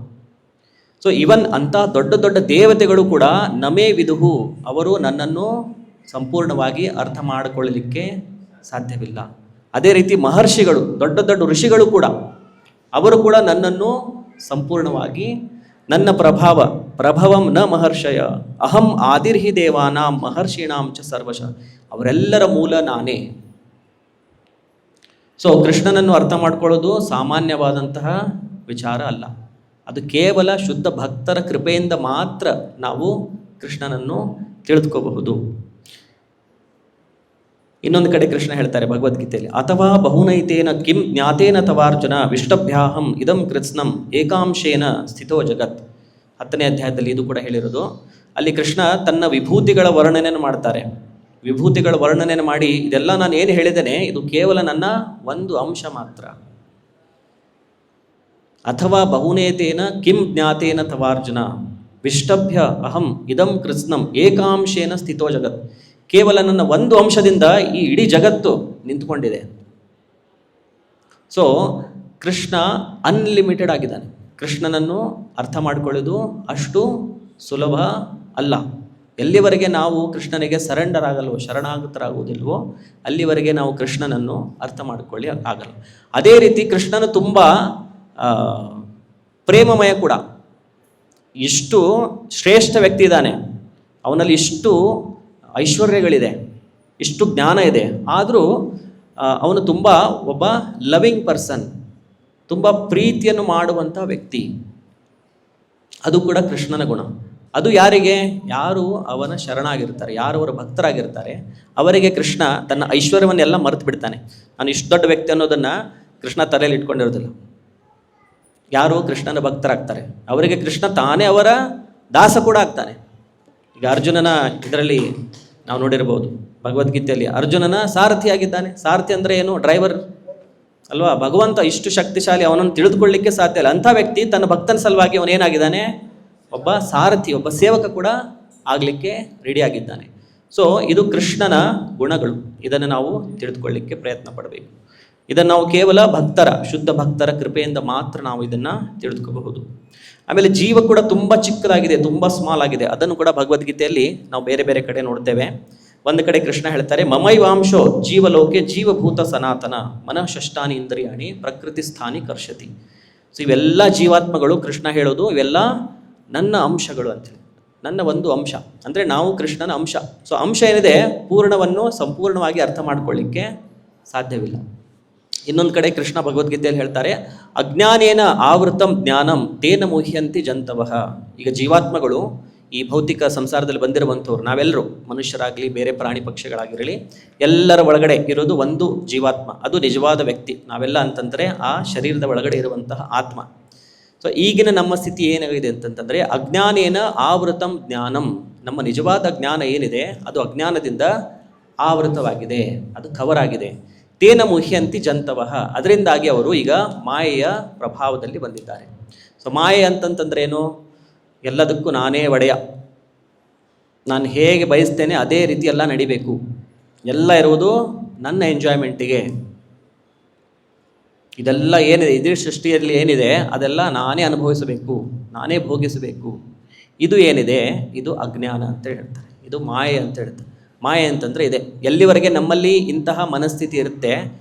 ಸೊ ಇವನ್ ಅಂಥ ದೊಡ್ಡ ದೊಡ್ಡ ದೇವತೆಗಳು ಕೂಡ ನಮೇ ವಿದುಹು, ಅವರು ನನ್ನನ್ನು ಸಂಪೂರ್ಣವಾಗಿ ಅರ್ಥ ಮಾಡಿಕೊಳ್ಳಲಿಕ್ಕೆ ಸಾಧ್ಯವಿಲ್ಲ. ಅದೇ ರೀತಿ ಮಹರ್ಷಿಗಳು, ದೊಡ್ಡ ದೊಡ್ಡ ಋಷಿಗಳು ಕೂಡ, ಅವರು ಕೂಡ ನನ್ನನ್ನು ಸಂಪೂರ್ಣವಾಗಿ ನನ್ನ ಪ್ರಭವಂ ನ ಮಹರ್ಷಯ ಅಹಂ ಆದಿರ್ಹಿ ದೇವಾನಾಂ ಮಹರ್ಷೀಣಾಂ ಚ ಸರ್ವಶಃ, ಅವರೆಲ್ಲರ ಮೂಲ ನಾನೇ. ಸೊ ಕೃಷ್ಣನನ್ನು ಅರ್ಥ ಮಾಡ್ಕೊಳ್ಳೋದು ಸಾಮಾನ್ಯವಾದಂತಹ ವಿಚಾರ ಅಲ್ಲ. ಅದು ಕೇವಲ ಶುದ್ಧ ಭಕ್ತರ ಕೃಪೆಯಿಂದ ಮಾತ್ರ ನಾವು ಕೃಷ್ಣನನ್ನು ತಿಳಿದುಕೋಬಹುದು. ಇನ್ನೊಂದು ಕಡೆ ಕೃಷ್ಣ ಹೇಳ್ತಾರೆ ಭಗವದ್ಗೀತೆಯಲ್ಲಿ, ಅಥವಾ ಬಹುನೈತೇನ ಕಿಂ ಜ್ಞಾತೇನ ತವಾರ್ಜುನ ವಿಷ್ಟಭ್ಯಾಹಂ ಇದಂ ಕೃತ್ಸ್ನಂ ಏಕಾಂಶೇನ ಸ್ಥಿತೋ ಜಗತ್. 10ನೇ ಅಧ್ಯಾಯದಲ್ಲಿ ಇದು ಕೂಡ ಹೇಳಿರೋದು. ಅಲ್ಲಿ ಕೃಷ್ಣ ತನ್ನ ವಿಭೂತಿಗಳ ವರ್ಣನೆಯನ್ನು ಮಾಡ್ತಾರೆ. ವಿಭೂತಿಗಳ ವರ್ಣನೆಯನ್ನು ಮಾಡಿ, ಇದೆಲ್ಲ ನಾನು ಏನು ಹೇಳಿದ್ದೇನೆ ಇದು ಕೇವಲ ನನ್ನ ಒಂದು ಅಂಶ ಮಾತ್ರ. ಅಥವಾ ಬಹುನೇತೇನ ಕಿಂ ಜ್ಞಾತೇನ ತವಾರ್ಜುನ ವಿಷ್ಟಭ್ಯ ಅಹಂ ಇದಂ ಕೃತ್ಸ್ನಂ ಏಕಾಂಶೇನ ಸ್ಥಿತೋ ಜಗತ್. ಕೇವಲ ನನ್ನ ಒಂದು ಅಂಶದಿಂದ ಈ ಇಡೀ ಜಗತ್ತು ನಿಂತುಕೊಂಡಿದೆ. ಸೊ ಕೃಷ್ಣ ಅನ್ಲಿಮಿಟೆಡ್ ಆಗಿದ್ದಾನೆ. ಕೃಷ್ಣನನ್ನು ಅರ್ಥ ಮಾಡಿಕೊಳ್ಳೋದು ಅಷ್ಟು ಸುಲಭ ಅಲ್ಲ. ಎಲ್ಲಿವರೆಗೆ ನಾವು ಕೃಷ್ಣನಿಗೆ ಸರೆಂಡರ್ ಆಗಲ್ವೋ, ಶರಣಾಗತರಾಗುವುದಿಲ್ವೋ, ಅಲ್ಲಿವರೆಗೆ ನಾವು ಕೃಷ್ಣನನ್ನು ಅರ್ಥ ಮಾಡಿಕೊಳ್ಳಿ ಆಗಲ್ಲ. ಅದೇ ರೀತಿ ಕೃಷ್ಣನು ತುಂಬ ಪ್ರೇಮಮಯ ಕೂಡ. ಇಷ್ಟು ಶ್ರೇಷ್ಠ ವ್ಯಕ್ತಿ ಇದ್ದಾನೆ, ಅವನಲ್ಲಿ ಇಷ್ಟು ಐಶ್ವರ್ಯಗಳಿದೆ, ಇಷ್ಟು ಜ್ಞಾನ ಇದೆ, ಆದರೂ ಅವನು ತುಂಬ ಒಬ್ಬ ಲವಿಂಗ್ ಪರ್ಸನ್, ತುಂಬ ಪ್ರೀತಿಯನ್ನು ಮಾಡುವಂಥ ವ್ಯಕ್ತಿ. ಅದು ಕೂಡ ಕೃಷ್ಣನ ಗುಣ. ಅದು ಯಾರಿಗೆ? ಯಾರು ಅವನ ಶರಣಾಗಿರ್ತಾರೆ, ಯಾರು ಅವರ ಭಕ್ತರಾಗಿರ್ತಾರೆ, ಅವರಿಗೆ ಕೃಷ್ಣ ತನ್ನ ಐಶ್ವರ್ಯವನ್ನೆಲ್ಲ ಮರೆತು ಬಿಡ್ತಾನೆ. ನಾನು ಇಷ್ಟು ದೊಡ್ಡ ವ್ಯಕ್ತಿ ಅನ್ನೋದನ್ನು ಕೃಷ್ಣ ತಲೆಯಲ್ಲಿ ಇಟ್ಕೊಂಡಿರೋದಿಲ್ಲ. ಯಾರು ಕೃಷ್ಣನ ಭಕ್ತರಾಗ್ತಾರೆ ಅವರಿಗೆ ಕೃಷ್ಣ ತಾನೇ ಅವರ ದಾಸ ಕೂಡ ಆಗ್ತಾನೆ. ಈಗ ಅರ್ಜುನನ ಇದರಲ್ಲಿ ನಾವು ನೋಡಿರ್ಬೋದು ಭಗವದ್ಗೀತೆಯಲ್ಲಿ, ಅರ್ಜುನನ ಸಾರಥಿಯಾಗಿದ್ದಾನೆ. ಸಾರಥಿ ಅಂದರೆ ಏನು? ಡ್ರೈವರ್ ಅಲ್ವಾ. ಭಗವಂತ ಇಷ್ಟು ಶಕ್ತಿಶಾಲಿ, ಅವನನ್ನು ತಿಳಿದುಕೊಳ್ಳಿಕ್ಕೆ ಸಾಧ್ಯ ಇಲ್ಲ. ಅಂಥ ವ್ಯಕ್ತಿ ತನ್ನ ಭಕ್ತನ ಸಲುವಾಗಿ ಅವನೇನಾಗಿದ್ದಾನೆ? ಒಬ್ಬ ಸಾರಥಿ, ಒಬ್ಬ ಸೇವಕ ಕೂಡ ಆಗಲಿಕ್ಕೆ ರೆಡಿಯಾಗಿದ್ದಾನೆ. ಸೊ ಇದು ಕೃಷ್ಣನ ಗುಣಗಳು. ಇದನ್ನು ನಾವು ತಿಳಿದುಕೊಳ್ಳಿಕ್ಕೆ ಪ್ರಯತ್ನ ಪಡಬೇಕು. ಇದನ್ನು ನಾವು ಕೇವಲ ಶುದ್ಧ ಭಕ್ತರ ಕೃಪೆಯಿಂದ ಮಾತ್ರ ನಾವು ಇದನ್ನು ತಿಳಿದುಕೋಬಹುದು. ಆಮೇಲೆ ಜೀವ ಕೂಡ ತುಂಬ ಚಿಕ್ಕದಾಗಿದೆ, ತುಂಬ ಸ್ಮಾಲ್ ಆಗಿದೆ. ಅದನ್ನು ಕೂಡ ಭಗವದ್ಗೀತೆಯಲ್ಲಿ ನಾವು ಬೇರೆ ಬೇರೆ ಕಡೆ ನೋಡ್ತೇವೆ. ಒಂದು ಕಡೆ ಕೃಷ್ಣ ಹೇಳ್ತಾರೆ, ಮಮೈವಾಂಶೋ ಜೀವಲೋಕೆ ಜೀವಭೂತ ಸನಾತನ ಮನಃ ಷಷ್ಟಾನಿ ಇಂದ್ರಿಯಾಣಿ ಪ್ರಕೃತಿ ಸ್ಥಾನಿ ಕರ್ಷತಿ. ಸೊ ಇವೆಲ್ಲ ಜೀವಾತ್ಮಗಳು ಕೃಷ್ಣ ಹೇಳೋದು ಇವೆಲ್ಲ ನನ್ನ ಅಂಶಗಳು ಅಂತೇಳಿ, ನನ್ನ ಒಂದು ಅಂಶ ಅಂದರೆ ನಾವು ಕೃಷ್ಣನ ಅಂಶ. ಸೊ ಅಂಶ ಏನಿದೆ ಪೂರ್ಣವನ್ನು ಸಂಪೂರ್ಣವಾಗಿ ಅರ್ಥ ಮಾಡ್ಕೊಳ್ಳಿಕ್ಕೆ ಸಾಧ್ಯವಿಲ್ಲ. ಇನ್ನೊಂದು ಕಡೆ ಕೃಷ್ಣ ಭಗವದ್ಗೀತೆಯಲ್ಲಿ ಹೇಳ್ತಾರೆ, ಅಜ್ಞಾನೇನ ಆವೃತಂ ಜ್ಞಾನಂ ತೇನ ಮುಹ್ಯಂತಿ ಜಂತವಃ. ಈಗ ಜೀವಾತ್ಮಗಳು ಈ ಭೌತಿಕ ಸಂಸಾರದಲ್ಲಿ ಬಂದಿರುವಂಥವ್ರು ನಾವೆಲ್ಲರೂ, ಮನುಷ್ಯರಾಗಲಿ ಬೇರೆ ಪ್ರಾಣಿ ಪಕ್ಷಿಗಳಾಗಿರಲಿ, ಎಲ್ಲರ ಒಳಗಡೆ ಇರೋದು ಒಂದು ಜೀವಾತ್ಮ, ಅದು ನಿಜವಾದ ವ್ಯಕ್ತಿ. ನಾವೆಲ್ಲ ಅಂತಂದರೆ ಆ ಶರೀರದ ಒಳಗಡೆ ಇರುವಂತಹ ಆತ್ಮ. ಸೊ ಈಗಿನ ನಮ್ಮ ಸ್ಥಿತಿ ಏನಾಗಿದೆ ಅಂತಂತಂದರೆ, ಅಜ್ಞಾನೇನ ಆವೃತಂ ಜ್ಞಾನಂ, ನಮ್ಮ ನಿಜವಾದ ಜ್ಞಾನ ಏನಿದೆ ಅದು ಅಜ್ಞಾನದಿಂದ ಆವೃತವಾಗಿದೆ, ಅದು ಕವರ್ ಆಗಿದೆ. ತೇನ ಮುಹ್ಯಂತಿ ಜಂತವಃ, ಅದರಿಂದಾಗಿ ಅವರು ಈಗ ಮಾಯೆಯ ಪ್ರಭಾವದಲ್ಲಿ ಬಂದಿದ್ದಾರೆ. ಸೊ ಮಾಯೆ ಅಂತಂತಂದ್ರೆ ಏನು? ಎಲ್ಲದಕ್ಕೂ ನಾನೇ ಒಡೆಯ, ನಾನು ಹೇಗೆ ಬಯಸ್ತೇನೆ ಅದೇ ರೀತಿ ಎಲ್ಲ ನಡಿಬೇಕು, ಎಲ್ಲ ಇರುವುದು ನನ್ನ ಎಂಜಾಯ್ಮೆಂಟಿಗೆ. ಇದೆಲ್ಲ ಏನಿದೆ ಇಡೀ ಸೃಷ್ಟಿಯಲ್ಲಿ ಏನಿದೆ ಅದೆಲ್ಲ ನಾನೇ ಅನುಭವಿಸಬೇಕು, ನಾನೇ ಭೋಗಿಸಬೇಕು. ಇದು ಏನಿದೆ ಇದು ಅಜ್ಞಾನ ಅಂತ ಹೇಳ್ತಾರೆ, ಇದು ಮಾಯೆ ಅಂತ ಹೇಳ್ತಾರೆ. ಮಾಯೆ ಅಂತಂದರೆ ಇದೆ. ಎಲ್ಲಿವರೆಗೆ ನಮ್ಮಲ್ಲಿ ಇಂತಹ ಮನಸ್ಥಿತಿ ಇರುತ್ತೆ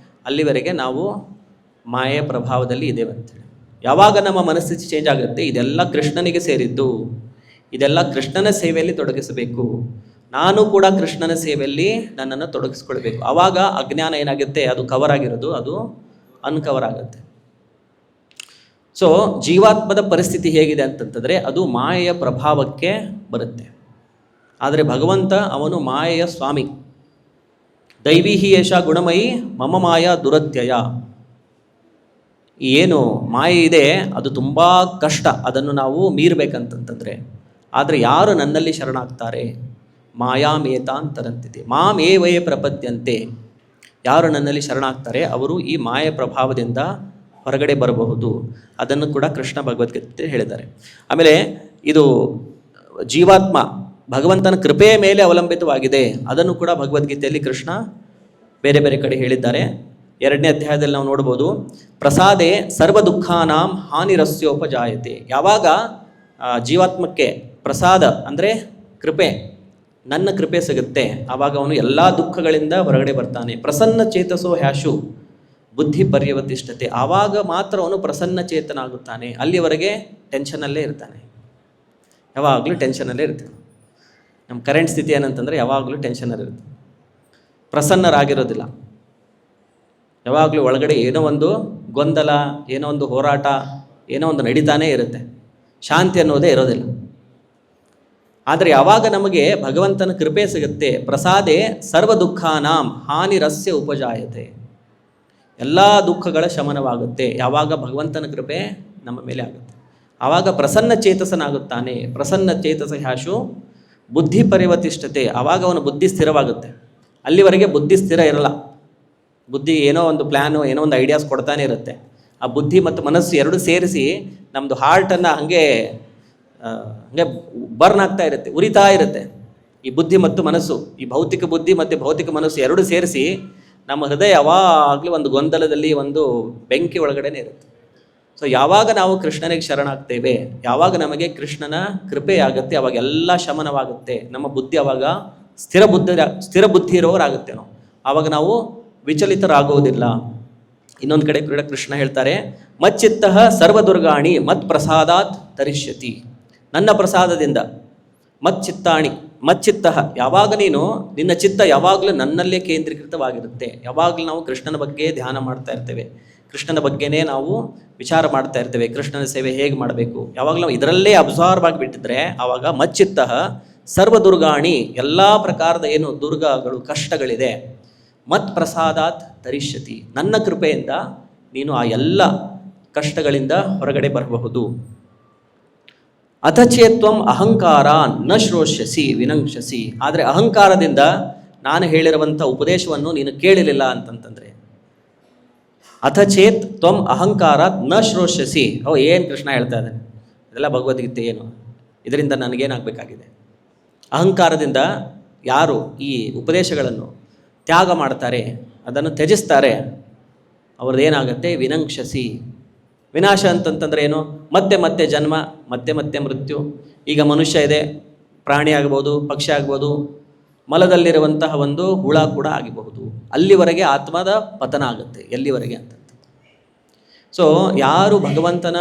ಅಲ್ಲಿವರೆಗೆ ನಾವು ಮಾಯೆಯ ಪ್ರಭಾವದಲ್ಲಿ ಇದ್ದೇವೆ ಅಂತೇಳಿ. ಯಾವಾಗ ನಮ್ಮ ಮನಸ್ಥಿತಿ ಚೇಂಜ್ ಆಗುತ್ತೆ, ಇದೆಲ್ಲ ಕೃಷ್ಣನಿಗೆ ಸೇರಿದ್ದು, ಇದೆಲ್ಲ ಕೃಷ್ಣನ ಸೇವೆಯಲ್ಲಿ ತೊಡಗಿಸಬೇಕು, ನಾನು ಕೂಡ ಕೃಷ್ಣನ ಸೇವೆಯಲ್ಲಿ ನನ್ನನ್ನು ತೊಡಗಿಸ್ಕೊಳ್ಬೇಕು. ಆವಾಗ ಅಜ್ಞಾನ ಏನಾಗುತ್ತೆ, ಅದು ಕವರ್ ಆಗಿರೋದು ಅದು ಅನ್ಕವರ್ ಆಗುತ್ತೆ. ಸೊ ಜೀವಾತ್ಮದ ಪರಿಸ್ಥಿತಿ ಹೇಗಿದೆ ಅಂತಂತಂದರೆ ಅದು ಮಾಯೆಯ ಪ್ರಭಾವಕ್ಕೆ ಬರುತ್ತೆ. ಆದರೆ ಭಗವಂತ ಅವನು ಮಾಯೆಯ ಸ್ವಾಮಿ. ದೈವೀಹಿ ಏಷ ಗುಣಮಯಿ ಮಮ ಮಾಯಾ ದುರತ್ಯಯ. ಏನು ಮಾಯೆ ಇದೆ ಅದು ತುಂಬ ಕಷ್ಟ, ಅದನ್ನು ನಾವು ಮೀರಬೇಕಂತಂತಂದರೆ. ಆದರೆ ಯಾರು ನನ್ನಲ್ಲಿ ಶರಣಾಗ್ತಾರೆ, ಮಾಯಾಮೇತಾಂತರಂತಿದೆ ಮಾಂ ಏವೇ ಪ್ರಪದ್ಯಂತೆ, ಯಾರು ನನ್ನಲ್ಲಿ ಶರಣಾಗ್ತಾರೆ ಅವರು ಈ ಮಾಯೆ ಪ್ರಭಾವದಿಂದ ಹೊರಗಡೆ ಬರಬಹುದು. ಅದನ್ನು ಕೂಡ ಕೃಷ್ಣ ಭಗವದ್ಗೀತೆ ಹೇಳಿದ್ದಾರೆ. ಆಮೇಲೆ ಇದು ಜೀವಾತ್ಮ ಭಗವಂತನ ಕೃಪೆಯ ಮೇಲೆ ಅವಲಂಬಿತವಾಗಿದೆ, ಅದನ್ನು ಕೂಡ ಭಗವದ್ಗೀತೆಯಲ್ಲಿ ಕೃಷ್ಣ ಬೇರೆ ಬೇರೆ ಕಡೆ ಹೇಳಿದ್ದಾರೆ. 2ನೇ ಅಧ್ಯಾಯದಲ್ಲಿ ನಾವು ನೋಡ್ಬೋದು, ಪ್ರಸಾದೇ ಸರ್ವ ದುಃಖಾನಾಂ ಹಾನಿರಸ್ಯೋಪಜಾಯತೆ. ಯಾವಾಗ ಜೀವಾತ್ಮಕ್ಕೆ ಪ್ರಸಾದ ಅಂದರೆ ಕೃಪೆ, ನನ್ನ ಕೃಪೆ ಸಿಗುತ್ತೆ, ಆವಾಗ ಅವನು ಎಲ್ಲ ದುಃಖಗಳಿಂದ ಹೊರಗಡೆ ಬರ್ತಾನೆ. ಪ್ರಸನ್ನ ಚೇತಸೋ ಹ್ಯಾಶು ಬುದ್ಧಿ ಪರ್ಯವತಿಷ್ಠತೆ, ಆವಾಗ ಮಾತ್ರ ಅವನು ಪ್ರಸನ್ನ ಚೇತನಾಗುತ್ತಾನೆ. ಅಲ್ಲಿವರೆಗೆ ಟೆನ್ಷನಲ್ಲೇ ಇರ್ತಾನೆ, ಯಾವಾಗಲೂ ಟೆನ್ಷನಲ್ಲೇ ಇರ್ತಾನೆ. ನಮ್ಮ ಕರೆಂಟ್ ಸ್ಥಿತಿ ಏನಂತಂದರೆ ಯಾವಾಗಲೂ ಟೆನ್ಷನಲ್ಲಿರುತ್ತೆ, ಪ್ರಸನ್ನರಾಗಿರೋದಿಲ್ಲ. ಯಾವಾಗಲೂ ಒಳಗಡೆ ಏನೋ ಒಂದು ಗೊಂದಲ, ಏನೋ ಒಂದು ಹೋರಾಟ, ಏನೋ ಒಂದು ನಡೀತಾನೇ ಇರುತ್ತೆ, ಶಾಂತಿ ಅನ್ನೋದೇ ಇರೋದಿಲ್ಲ. ಆದರೆ ಯಾವಾಗ ನಮಗೆ ಭಗವಂತನ ಕೃಪೆ ಸಿಗುತ್ತೆ, ಪ್ರಸಾದೇ ಸರ್ವ ದುಃಖಾನಾಂ ಹಾನಿರಸ್ಯ ಉಪಜಾಯತೆ, ಎಲ್ಲ ದುಃಖಗಳ ಶಮನವಾಗುತ್ತೆ ಯಾವಾಗ ಭಗವಂತನ ಕೃಪೆ ನಮ್ಮ ಮೇಲೆ ಆಗುತ್ತೆ. ಆವಾಗ ಪ್ರಸನ್ನ ಚೇತಸನಾಗುತ್ತಾನೆ. ಪ್ರಸನ್ನ ಚೇತಸ ಹ್ಯಾಶು ಬುದ್ಧಿ ಪರಿವತಿಷ್ಠತೆ, ಆವಾಗ ಅವನ ಬುದ್ಧಿ ಸ್ಥಿರವಾಗುತ್ತೆ. ಅಲ್ಲಿವರೆಗೆ ಬುದ್ಧಿ ಸ್ಥಿರ ಇರಲ್ಲ. ಬುದ್ಧಿ ಏನೋ ಒಂದು ಪ್ಲ್ಯಾನು, ಏನೋ ಒಂದು ಐಡಿಯಾಸ್ ಕೊಡ್ತಾನೆ ಇರುತ್ತೆ. ಆ ಬುದ್ಧಿ ಮತ್ತು ಮನಸ್ಸು ಎರಡು ಸೇರಿಸಿ ನಮ್ಮದು ಹಾರ್ಟನ್ನು ಹಾಗೆ ಬರ್ನ್ ಆಗ್ತಾ ಇರುತ್ತೆ, ಉರಿತಾ ಇರುತ್ತೆ. ಈ ಬುದ್ಧಿ ಮತ್ತು ಮನಸ್ಸು, ಈ ಭೌತಿಕ ಬುದ್ಧಿ ಮತ್ತು ಭೌತಿಕ ಮನಸ್ಸು ಎರಡು ಸೇರಿಸಿ ನಮ್ಮ ಹೃದಯ ಯಾವಾಗಲೂ ಒಂದು ಗೊಂದಲದಲ್ಲಿ, ಒಂದು ಬೆಂಕಿ ಒಳಗಡೆನೇ ಇರುತ್ತೆ. ಸೊ ಯಾವಾಗ ನಾವು ಕೃಷ್ಣನಿಗೆ ಶರಣಾಗ್ತೇವೆ, ಯಾವಾಗ ನಮಗೆ ಕೃಷ್ಣನ ಕೃಪೆ ಆಗುತ್ತೆ, ಅವಾಗ ಎಲ್ಲ ಶಮನವಾಗುತ್ತೆ. ನಮ್ಮ ಬುದ್ಧಿ ಆವಾಗ ಸ್ಥಿರ ಬುದ್ಧಿ ಇರೋರಾಗುತ್ತೆ. ಆವಾಗ ನಾವು ವಿಚಲಿತರಾಗುವುದಿಲ್ಲ. ಇನ್ನೊಂದು ಕಡೆ ಕೂಡ ಕೃಷ್ಣ ಹೇಳ್ತಾರೆ, ಮಚ್ಚಿತ್ತಃ ಸರ್ವದುರ್ಗಾಣಿ ಮತ್ ಪ್ರಸಾದಾತ್ ತರಿಷ್ಯತಿ. ನನ್ನ ಪ್ರಸಾದದಿಂದ ಮಚ್ಚಿತ್ತಃ, ಯಾವಾಗ ನೀನು ನಿನ್ನ ಚಿತ್ತ ಯಾವಾಗಲೂ ನನ್ನಲ್ಲೇ ಕೇಂದ್ರೀಕೃತವಾಗಿರುತ್ತೆ. ಯಾವಾಗಲೂ ನಾವು ಕೃಷ್ಣನ ಬಗ್ಗೆ ಧ್ಯಾನ ಮಾಡ್ತಾ ಇರ್ತೇವೆ, ಕೃಷ್ಣನ ಬಗ್ಗೆನೇ ನಾವು ವಿಚಾರ ಮಾಡ್ತಾ ಇರ್ತೇವೆ, ಕೃಷ್ಣನ ಸೇವೆ ಹೇಗೆ ಮಾಡಬೇಕು, ಯಾವಾಗಲೂ ನಾವು ಇದರಲ್ಲೇ ಅಬ್ಸಾರ್ವ್ ಆಗಿಬಿಟ್ಟಿದ್ರೆ ಆವಾಗ ಮಚ್ಚಿತ್ತಃ ಸರ್ವದುರ್ಗಾಣಿ, ಎಲ್ಲ ಪ್ರಕಾರದ ಏನು ದುರ್ಗಗಳು ಕಷ್ಟಗಳಿದೆ, ಮತ್ ಪ್ರಸಾದಾತ್ ತರಿಷ್ಯತಿ, ನನ್ನ ಕೃಪೆಯಿಂದ ನೀನು ಆ ಎಲ್ಲ ಕಷ್ಟಗಳಿಂದ ಹೊರಗಡೆ ಬರಬಹುದು. ಅಥಚೇತ್ವಂ ಅಹಂಕಾರ ನ ಶ್ರೋಷ್ಯಸಿ ವಿನಂಕ್ಷಸಿ, ಆದರೆ ಅಹಂಕಾರದಿಂದ ನಾನು ಹೇಳಿರುವಂಥ ಉಪದೇಶವನ್ನು ನೀನು ಕೇಳಲಿಲ್ಲ ಅಂತಂತಂದರೆ, ಅಥಚೇತ್ ತ್ವಂ ಅಹಂಕಾರ ನ ಶ್ರೋಷ್ಯಸಿ. ಏನು ಕೃಷ್ಣ ಹೇಳ್ತಾ ಇದ್ದಾನೆ, ಇದೆಲ್ಲ ಭಗವದ್ಗೀತೆ ಏನು, ಇದರಿಂದ ನನಗೇನಾಗಬೇಕಾಗಿದೆ? ಅಹಂಕಾರದಿಂದ ಯಾರು ಈ ಉಪದೇಶಗಳನ್ನು ತ್ಯಾಗ ಮಾಡ್ತಾರೆ, ಅದನ್ನು ತ್ಯಜಿಸ್ತಾರೆ, ಅವ್ರದ್ದೇನಾಗುತ್ತೆ? ವಿನಂಕ್ಷಸಿ. ವಿನಾಶ ಅಂತಂತಂದ್ರೆ ಏನು? ಮತ್ತೆ ಮತ್ತೆ ಜನ್ಮ, ಮತ್ತೆ ಮತ್ತೆ ಮೃತ್ಯು. ಈಗ ಮನುಷ್ಯ ಇದೆ, ಪ್ರಾಣಿ ಆಗ್ಬೋದು, ಪಕ್ಷಿ ಆಗ್ಬೋದು, ಮಲದಲ್ಲಿರುವಂತಹ ಒಂದು ಹುಳ ಕೂಡ ಆಗಬಹುದು. ಅಲ್ಲಿವರೆಗೆ ಆತ್ಮದ ಪತನ ಆಗುತ್ತೆ. ಎಲ್ಲಿವರೆಗೆ ಅಂತ. ಸೊ ಯಾರು ಭಗವಂತನ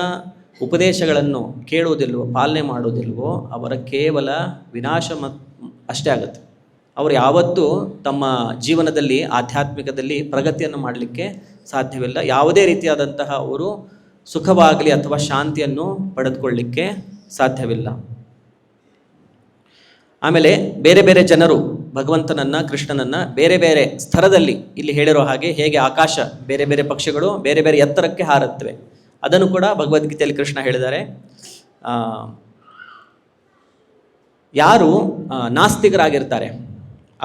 ಉಪದೇಶಗಳನ್ನು ಕೇಳುವುದಿಲ್ವೋ, ಪಾಲನೆ ಮಾಡುವುದಿಲ್ವೋ, ಅವರ ಕೇವಲ ವಿನಾಶ ಅಷ್ಟೇ ಆಗುತ್ತೆ. ಅವರು ಯಾವತ್ತೂ ತಮ್ಮ ಜೀವನದಲ್ಲಿ ಆಧ್ಯಾತ್ಮಿಕದಲ್ಲಿ ಪ್ರಗತಿಯನ್ನು ಮಾಡಲಿಕ್ಕೆ ಸಾಧ್ಯವಿಲ್ಲ. ಯಾವುದೇ ರೀತಿಯಾದಂತಹ ಅವರು ಸುಖವಾಗಲಿ ಅಥವಾ ಶಾಂತಿಯನ್ನು ಪಡೆದುಕೊಳ್ಳಲಿಕ್ಕೆ ಸಾಧ್ಯವಿಲ್ಲ. ಆಮೇಲೆ ಬೇರೆ ಬೇರೆ ಜನರು ಭಗವಂತನನ್ನು, ಕೃಷ್ಣನನ್ನು ಬೇರೆ ಬೇರೆ ಸ್ತರದಲ್ಲಿ, ಇಲ್ಲಿ ಹೇಳಿರೋ ಹಾಗೆ ಹೇಗೆ ಆಕಾಶ ಬೇರೆ ಬೇರೆ ಪಕ್ಷಿಗಳು ಬೇರೆ ಬೇರೆ ಎತ್ತರಕ್ಕೆ ಹಾರುತ್ತವೆ, ಅದನ್ನು ಕೂಡ ಭಗವದ್ಗೀತೆಯಲ್ಲಿ ಕೃಷ್ಣ ಹೇಳಿದ್ದಾರೆ. ಯಾರು ನಾಸ್ತಿಕರಾಗಿರ್ತಾರೆ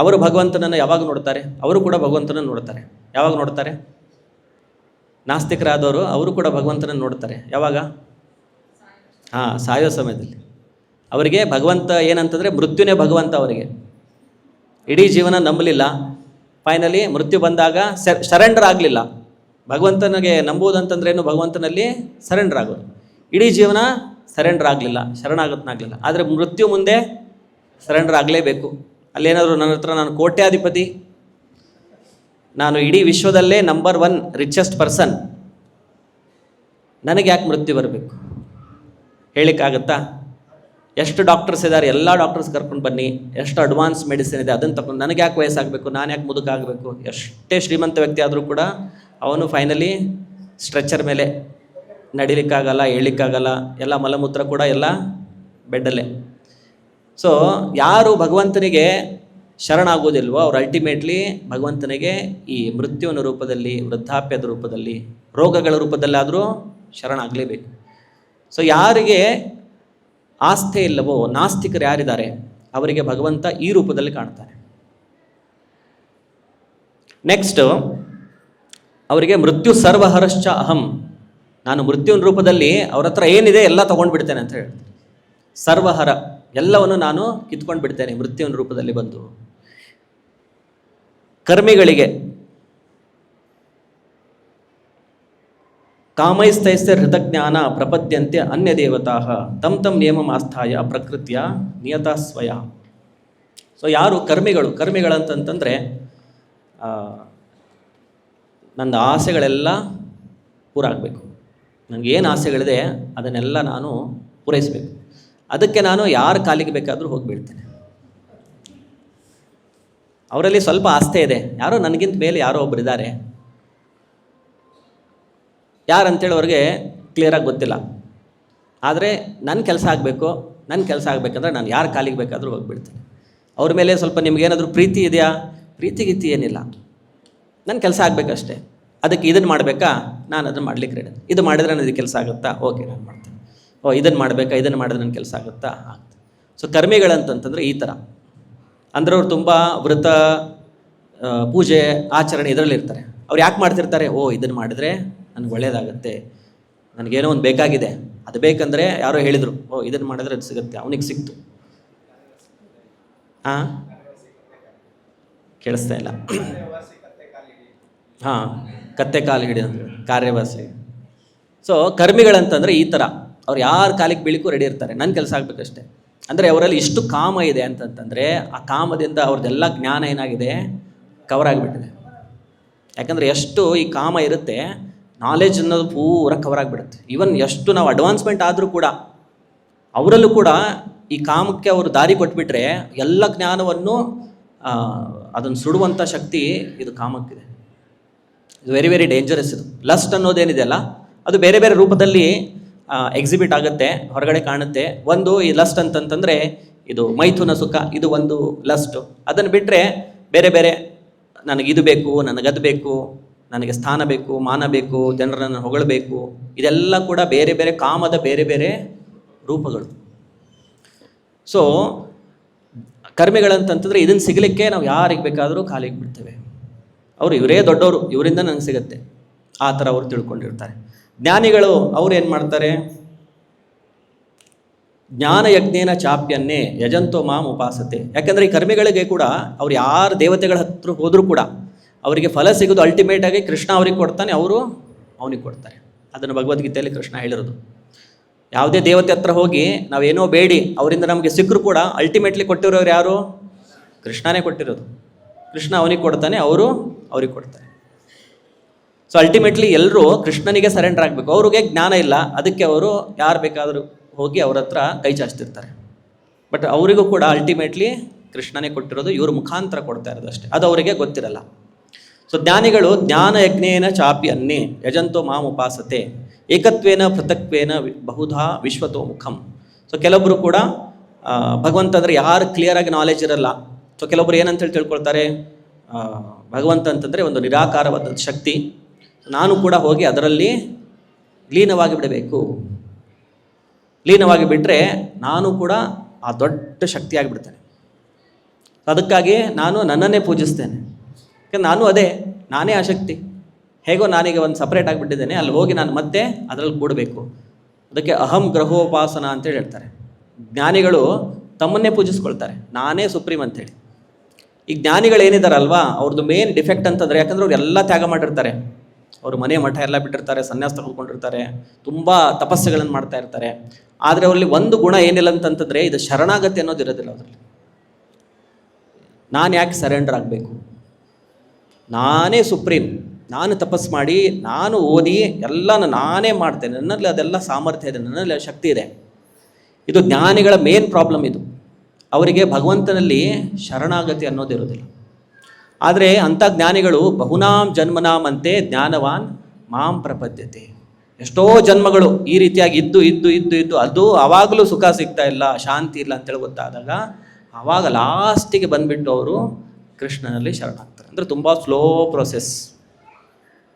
ಅವರು ಭಗವಂತನನ್ನು ಯಾವಾಗ ನೋಡ್ತಾರೆ? ಅವರು ಕೂಡ ಭಗವಂತನನ್ನು ನೋಡ್ತಾರೆ. ಯಾವಾಗ ನೋಡ್ತಾರೆ? ನಾಸ್ತಿಕರಾದವರು ಅವರು ಕೂಡ ಭಗವಂತನನ್ನು ನೋಡ್ತಾರೆ. ಯಾವಾಗ? ಸಾಯೋ ಸಮಯದಲ್ಲಿ. ಅವರಿಗೆ ಭಗವಂತ ಏನಂತಂದರೆ ಮೃತ್ಯುನೇ ಭಗವಂತ. ಅವರಿಗೆ ಇಡೀ ಜೀವನ ನಂಬಲಿಲ್ಲ, ಫೈನಲಿ ಮೃತ್ಯು ಬಂದಾಗ ಸರೆಂಡರ್ ಆಗಲಿಲ್ಲ. ಭಗವಂತನಿಗೆ ನಂಬುವುದಂತಂದ್ರೇನು? ಭಗವಂತನಲ್ಲಿ ಸರೆಂಡರ್ ಆಗೋದು. ಇಡೀ ಜೀವನ ಸರೆಂಡರ್ ಆಗಲಿಲ್ಲ, ಶರಣಾಗತನಾಗಲಿಲ್ಲ. ಆದರೆ ಮೃತ್ಯು ಮುಂದೆ ಸರೆಂಡರ್ ಆಗಲೇಬೇಕು. ಅಲ್ಲೇನಾದರೂ ನನ್ನ ಹತ್ರ ನಾನು ಕೋಟ್ಯಾಧಿಪತಿ, ನಾನು ಇಡೀ ವಿಶ್ವದಲ್ಲೇ ನಂಬರ್ 1 ರಿಚೆಸ್ಟ್ ಪರ್ಸನ್, ನನಗೆ ಯಾಕೆ ಮೃತ್ಯು ಬರಬೇಕು? ಹೇಳಿಕ್ಕಾಗತ್ತಾ? ಎಷ್ಟು ಡಾಕ್ಟರ್ಸ್ ಇದ್ದಾರೆ, ಎಲ್ಲ ಡಾಕ್ಟರ್ಸ್ ಕರ್ಕೊಂಡು ಬನ್ನಿ, ಎಷ್ಟು ಅಡ್ವಾನ್ಸ್ ಮೆಡಿಸಿನ್ ಇದೆ ಅದನ್ನು ತಗೊಂಡು ನನಗೆ ಯಾಕೆ ವಯಸ್ಸಾಗಬೇಕು, ನಾನು ಯಾಕೆ ಮುದುಕಾಗಬೇಕು? ಎಷ್ಟೇ ಶ್ರೀಮಂತ ವ್ಯಕ್ತಿ ಆದರೂ ಕೂಡ ಅವನು ಫೈನಲಿ ಸ್ಟ್ರೆಚರ್ ಮೇಲೆ ನಡಿಲಿಕ್ಕಾಗಲ್ಲ, ಹೇಳಲಿಕ್ಕಾಗಲ್ಲ, ಎಲ್ಲ ಮಲಮೂತ್ರ ಕೂಡ ಎಲ್ಲ ಬೆಡ್ಡಲ್ಲೇ. ಸೊ ಯಾರು ಭಗವಂತನಿಗೆ ಶರಣಾಗೋದಿಲ್ವೋ ಅವ್ರು ಅಲ್ಟಿಮೇಟ್ಲಿ ಭಗವಂತನಿಗೆ ಈ ಮೃತ್ಯುವಿನ ರೂಪದಲ್ಲಿ, ವೃದ್ಧಾಪ್ಯದ ರೂಪದಲ್ಲಿ, ರೋಗಗಳ ರೂಪದಲ್ಲಾದರೂ ಶರಣಾಗಲೇಬೇಕು. ಸೊ ಯಾರಿಗೆ ಆಸ್ಥೆ ಇಲ್ಲವೋ, ನಾಸ್ತಿಕರು ಯಾರಿದ್ದಾರೆ ಅವರಿಗೆ ಭಗವಂತ ಈ ರೂಪದಲ್ಲಿ ಕಾಣ್ತಾನೆ. ನೆಕ್ಸ್ಟ್, ಅವರಿಗೆ ಮೃತ್ಯು ಸರ್ವಹರಶ್ಚ ಅಹಂ, ನಾನು ಮೃತ್ಯುವಿನ ರೂಪದಲ್ಲಿ ಅವ್ರ ಹತ್ರ ಏನಿದೆ ಎಲ್ಲ ತೊಗೊಂಡು ಬಿಡ್ತೇನೆ ಅಂತ ಹೇಳ್ತಾರೆ. ಸರ್ವಹರ, ಎಲ್ಲವನ್ನು ನಾನು ಕಿತ್ಕೊಂಡು ಬಿಡ್ತೇನೆ ಮೃತ್ಯುವಿನ ರೂಪದಲ್ಲಿ ಬಂದು. ಕರ್ಮಿಗಳಿಗೆ ಕಾಮೈಸ್ತೈಸ್ತೆ ಹೃತಜ್ಞಾನ ಪ್ರಪದ್ಯಂತೆ ಅನ್ಯ ದೇವತಾ ತಮ್ ತಮ್ ನಿಯಮಮಾಸ್ಥಾಯ ಪ್ರಕೃತಿಯ ನಿಯತಾ ಸ್ವಯ. ಸೊ ಯಾರು ಕರ್ಮಿಗಳಂತಂತಂದರೆ ನನ್ನ ಆಸೆಗಳೆಲ್ಲ ಪೂರ ಆಗಬೇಕು, ನನಗೇನು ಆಸೆಗಳಿದೆ ಅದನ್ನೆಲ್ಲ ನಾನು ಪೂರೈಸಬೇಕು. ಅದಕ್ಕೆ ನಾನು ಯಾರ ಕಾಲಿಗೆ ಬೇಕಾದರೂ ಹೋಗಿಬಿಡ್ತೇನೆ. ಅವರಲ್ಲಿ ಸ್ವಲ್ಪ ಆಸ್ಥೆ ಇದೆ, ಯಾರೋ ನನಗಿಂತ ಮೇಲೆ ಯಾರೋ ಒಬ್ರು ಇದ್ದಾರೆ, ಯಾರಂತೇಳಿ ಅವ್ರಿಗೆ ಕ್ಲಿಯರಾಗಿ ಗೊತ್ತಿಲ್ಲ. ಆದರೆ ನನ್ನ ಕೆಲಸ ಆಗಬೇಕು, ನನ್ನ ಕೆಲಸ ಆಗಬೇಕಂದ್ರೆ ನಾನು ಯಾರ ಕಾಲಿಗೆ ಬೇಕಾದರೂ ಹೋಗಿಬಿಡ್ತೇನೆ. ಅವ್ರ ಮೇಲೆ ಸ್ವಲ್ಪ ನಿಮಗೇನಾದರೂ ಪ್ರೀತಿ ಇದೆಯಾ? ಪ್ರೀತಿ ಗೀತಿ ಏನಿಲ್ಲ, ನನ್ನ ಕೆಲಸ ಆಗಬೇಕಷ್ಟೇ. ಅದಕ್ಕೆ ಇದನ್ನು ಮಾಡಬೇಕಾ? ನಾನು ಅದನ್ನು ಮಾಡ್ಲಿಕ್ಕೆ ರೆಡಿ. ಇದು ಮಾಡಿದ್ರೆ ನನಗೆ ಕೆಲಸ ಆಗುತ್ತಾ? ಓಕೆ, ನಾನು ಮಾಡ್ತೇನೆ. ಇದನ್ನು ಮಾಡಬೇಕಾ? ಇದನ್ನು ಮಾಡಿದ್ರೆ ನನ್ನ ಕೆಲಸ ಆಗುತ್ತಾ? ಆಗುತ್ತೆ. ಸೊ ಕರ್ಮಿಗಳಂತಂತಂದರೆ ಈ ಥರ. ಅಂದರೆ ಅವ್ರು ತುಂಬ ವ್ರತ, ಪೂಜೆ, ಆಚರಣೆ ಇದರಲ್ಲಿರ್ತಾರೆ. ಅವ್ರು ಯಾಕೆ ಮಾಡ್ತಿರ್ತಾರೆ? ಇದನ್ನು ಮಾಡಿದ್ರೆ ನನಗೆ ಒಳ್ಳೆಯದಾಗತ್ತೆ, ನನಗೇನೋ ಒಂದು ಬೇಕಾಗಿದೆ, ಅದು ಬೇಕಂದರೆ ಯಾರೋ ಹೇಳಿದರು, ಇದನ್ನು ಮಾಡಿದ್ರೆ ಅದು ಸಿಗುತ್ತೆ, ಅವನಿಗೆ ಸಿಕ್ತು. ಕೇಳಿಸ್ತಾ ಇಲ್ಲ? ಕತ್ತೆ ಕಾಲು ಹಿಡಿ ಅಂದರೆ ಕಾರ್ಯವಾಸಿ. ಸೊ ಕರ್ಮಿಗಳಂತಂದರೆ ಈ ಥರ, ಅವ್ರು ಯಾರ ಕಾಲಿಗೆ ಬೀಳಿಗೂ ರೆಡಿ ಇರ್ತಾರೆ, ನನ್ನ ಕೆಲಸ ಆಗಬೇಕಷ್ಟೆ. ಅಂದರೆ ಅವರಲ್ಲಿ ಇಷ್ಟು ಕಾಮ ಇದೆ ಅಂತಂತಂದರೆ ಆ ಕಾಮದಿಂದ ಅವ್ರದ್ದೆಲ್ಲ ಜ್ಞಾನ ಏನಾಗಿದೆ, ಕವರ್ ಆಗಿಬಿಟ್ಟಿದೆ. ಯಾಕಂದರೆ ಎಷ್ಟು ಈ ಕಾಮ ಇರುತ್ತೆ, ನಾಲೆಜ್ ಅನ್ನೋದು ಪೂರ ಕವರ್ ಆಗಿಬಿಡುತ್ತೆ. ಈವನ್ ಎಷ್ಟು ನಾವು ಅಡ್ವಾನ್ಸ್ಮೆಂಟ್ ಆದರೂ ಕೂಡ ಅವರಲ್ಲೂ ಕೂಡ ಈ ಕಾಮಕ್ಕೆ ಅವರು ದಾರಿ ಕೊಟ್ಬಿಟ್ರೆ ಎಲ್ಲ ಜ್ಞಾನವನ್ನು ಅದನ್ನು ಸುಡುವಂಥ ಶಕ್ತಿ ಇದು ಕಾಮಕ್ಕಿದೆ. ಇದು ವೆರಿ ವೆರಿ ಡೇಂಜರಸ್. ಇದು ಲಸ್ಟ್ ಅನ್ನೋದೇನಿದೆಯಲ್ಲ ಅದು ಬೇರೆ ಬೇರೆ ರೂಪದಲ್ಲಿ ಎಕ್ಸಿಬಿಟ್ ಆಗುತ್ತೆ, ಹೊರಗಡೆ ಕಾಣುತ್ತೆ. ಒಂದು ಈ ಲಸ್ಟ್ ಅಂತಂತಂದರೆ ಇದು ಮೈಥುನ ಸುಖ, ಇದು ಒಂದು ಲಸ್ಟು. ಅದನ್ನು ಬಿಟ್ಟರೆ ಬೇರೆ ಬೇರೆ, ನನಗಿದು ಬೇಕು, ನನಗದು ಬೇಕು, ನನಗೆ ಸ್ಥಾನ ಬೇಕು, ಮಾನ ಬೇಕು, ಜನರನ್ನು ಹೊಗಳಬೇಕು, ಇದೆಲ್ಲ ಕೂಡ ಬೇರೆ ಬೇರೆ ಕಾಮದ ಬೇರೆ ಬೇರೆ ರೂಪಗಳು. ಸೊ ಕರ್ಮಿಗಳಂತಂತಂದರೆ ಇದನ್ನು ಸಿಗಲಿಕ್ಕೆ ನಾವು ಯಾರಿಗೆ ಬೇಕಾದರೂ ಕಾಲಿಗೆ ಬಿಡ್ತೇವೆ. ಅವರು ಇವರೇ ದೊಡ್ಡವರು, ಇವರಿಂದ ನನಗೆ ಸಿಗುತ್ತೆ, ಆ ಥರ ಅವರು ತಿಳ್ಕೊಂಡಿರ್ತಾರೆ. ಜ್ಞಾನಿಗಳು ಅವ್ರು ಏನು ಮಾಡ್ತಾರೆ? ಜ್ಞಾನಯಜ್ಞೇನ ಚಾಪ್ಯನ್ನೇ ಯಜಂತೋ ಮಾಂ ಉಪಾಸತೆ. ಯಾಕಂದರೆ ಈ ಕರ್ಮಿಗಳಿಗೆ ಕೂಡ ಅವ್ರು ಯಾರು ದೇವತೆಗಳ ಹತ್ರ ಹೋದರೂ ಕೂಡ ಅವರಿಗೆ ಫಲ ಸಿಗೋದು ಅಲ್ಟಿಮೇಟಾಗಿ ಕೃಷ್ಣ ಅವ್ರಿಗೆ ಕೊಡ್ತಾನೆ, ಅವರು ಅವನಿಗೆ ಕೊಡ್ತಾರೆ. ಅದನ್ನು ಭಗವದ್ಗೀತೆಯಲ್ಲಿ ಕೃಷ್ಣ ಹೇಳಿರೋದು. ಯಾವುದೇ ದೇವತೆ ಹತ್ರ ಹೋಗಿ ನಾವೇನೋ ಬೇಡಿ ಅವರಿಂದ ನಮಗೆ ಸಿಕ್ಕರೂ ಕೂಡ ಅಲ್ಟಿಮೇಟ್ಲಿ ಕೊಟ್ಟಿರೋರು ಯಾರು? ಕೃಷ್ಣನೇ ಕೊಟ್ಟಿರೋದು. ಕೃಷ್ಣ ಅವನಿಗೆ ಕೊಡ್ತಾನೆ, ಅವರು ಅವ್ರಿಗೆ ಕೊಡ್ತಾರೆ. ಸೊ ಅಲ್ಟಿಮೇಟ್ಲಿ ಎಲ್ಲರೂ ಕೃಷ್ಣನಿಗೆ ಸರೆಂಡರ್ ಆಗಬೇಕು. ಅವ್ರಿಗೆ ಜ್ಞಾನ ಇಲ್ಲ, ಅದಕ್ಕೆ ಅವರು ಯಾರು ಬೇಕಾದರೂ ಹೋಗಿ ಅವ್ರ ಹತ್ರ ಕೈ ಚಾಚ್ತಿರ್ತಾರೆ. ಬಟ್ ಅವರಿಗೂ ಕೂಡ ಅಲ್ಟಿಮೇಟ್ಲಿ ಕೃಷ್ಣನೇ ಕೊಟ್ಟಿರೋದು, ಇವರು ಮುಖಾಂತರ ಕೊಡ್ತಾ ಇರೋದು ಅಷ್ಟೇ, ಅದು ಅವರಿಗೆ ಗೊತ್ತಿರಲ್ಲ. ಸೊ ಜ್ಞಾನಿಗಳು ಜ್ಞಾನ ಯಜ್ಞೇನ ಚಾಪಿ ಅನ್ನೇ ಯಜಂತೋ ಮಾಂ ಉಪಾಸತೆ ಏಕತ್ವೇನ ಪೃಥಕ್ವೇನ ಬಹುಧಾ ವಿಶ್ವತೋ ಮುಖಂ. ಸೊ ಕೆಲವೊಬ್ಬರು ಕೂಡ ಭಗವಂತ ಅಂದರೆ ಯಾರು ಕ್ಲಿಯರಾಗಿ ನಾಲೆಜ್ ಇರಲ್ಲ. ಸೊ ಕೆಲವೊಬ್ರು ಏನಂತೇಳಿ ತಿಳ್ಕೊಳ್ತಾರೆ, ಭಗವಂತ ಅಂತಂದರೆ ಒಂದು ನಿರಾಕಾರವಾದ ಶಕ್ತಿ, ನಾನು ಕೂಡ ಹೋಗಿ ಅದರಲ್ಲಿ ಲೀನವಾಗಿ ಬಿಡಬೇಕು. ಲೀನವಾಗಿ ಬಿಟ್ಟರೆ ನಾನು ಕೂಡ ಆ ದೊಡ್ಡ ಶಕ್ತಿಯಾಗಿ ಬಿಡ್ತೇನೆ. ಅದಕ್ಕಾಗಿ ನಾನು ನನ್ನನ್ನೇ ಪೂಜಿಸ್ತೇನೆ. ಯಾಕಂದ್ರೆ ನಾನು ಅದೇ, ನಾನೇ ಆ ಶಕ್ತಿ. ಹೇಗೋ ನಾನೀಗ ಒಂದು ಸಪ್ರೇಟ್ ಆಗಿಬಿಟ್ಟಿದ್ದೇನೆ, ಅಲ್ಲಿ ಹೋಗಿ ನಾನು ಮತ್ತೆ ಅದರಲ್ಲಿ ಕೂಡಬೇಕು. ಅದಕ್ಕೆ ಅಹಂ ಗ್ರಹೋಪಾಸನ ಅಂತೇಳಿ ಹೇಳ್ತಾರೆ. ಜ್ಞಾನಿಗಳು ತಮ್ಮನ್ನೇ ಪೂಜಿಸ್ಕೊಳ್ತಾರೆ, ನಾನೇ ಸುಪ್ರೀಂ ಅಂತೇಳಿ. ಈ ಜ್ಞಾನಿಗಳು ಏನಿದಾರಲ್ವಾ, ಅವ್ರದ್ದು ಮೇನ್ ಡಿಫೆಕ್ಟ್ ಅಂತಂದರೆ, ಯಾಕಂದ್ರೆ ಅವ್ರು ಎಲ್ಲ ತ್ಯಾಗ ಮಾಡಿರ್ತಾರೆ. ಅವರು ಮನೆ ಮಠ ಎಲ್ಲ ಬಿಟ್ಟಿರ್ತಾರೆ, ಸನ್ಯಾಸ ತಗೊಂಡಿರ್ತಾರೆ, ತುಂಬ ತಪಸ್ಸುಗಳನ್ನು ಮಾಡ್ತಾ ಇರ್ತಾರೆ. ಆದರೆ ಅವರಲ್ಲಿ ಒಂದು ಗುಣ ಏನಿಲ್ಲ ಅಂತಂತಂದರೆ, ಇದು ಶರಣಾಗತಿ ಅನ್ನೋದು ಇರೋದಿಲ್ಲ ಅವರಲ್ಲಿ. ನಾನು ಯಾಕೆ ಸರೆಂಡರ್ ಆಗಬೇಕು, ನಾನೇ ಸುಪ್ರೀಂ, ನಾನು ತಪಸ್ಸು ಮಾಡಿ, ನಾನು ಓದಿ ಎಲ್ಲನೂ ನಾನೇ ಮಾಡ್ತೇನೆ, ನನ್ನಲ್ಲಿ ಅದೆಲ್ಲ ಸಾಮರ್ಥ್ಯ ಇದೆ, ನನ್ನಲ್ಲಿ ಶಕ್ತಿ ಇದೆ. ಇದು ಜ್ಞಾನಿಗಳ ಮೇನ್ ಪ್ರಾಬ್ಲಮ್. ಇದು ಅವರಿಗೆ ಭಗವಂತನಲ್ಲಿ ಶರಣಾಗತಿ ಅನ್ನೋದಿರೋದಿಲ್ಲ. ಆದರೆ ಅಂಥ ಜ್ಞಾನಿಗಳು ಬಹುನಾಂ ಜನ್ಮನಾಂ ಅಂತೆ ಜ್ಞಾನವಾನ್ ಮಾಂ ಪ್ರಪದ್ಯತೆ. ಎಷ್ಟೋ ಜನ್ಮಗಳು ಈ ರೀತಿಯಾಗಿ ಇದ್ದು ಅದು ಆವಾಗಲೂ ಸುಖ ಸಿಗ್ತಾ ಇಲ್ಲ, ಶಾಂತಿ ಇಲ್ಲ ಅಂತೇಳಿ ಗೊತ್ತಾದಾಗ ಆವಾಗ ಲಾಸ್ಟಿಗೆ ಬಂದುಬಿಟ್ಟು ಅವರು ಕೃಷ್ಣನಲ್ಲಿ ಶರಣಾಗ್ತಾರೆ. ಅಂದರೆ ತುಂಬ ಸ್ಲೋ ಪ್ರೊಸೆಸ್,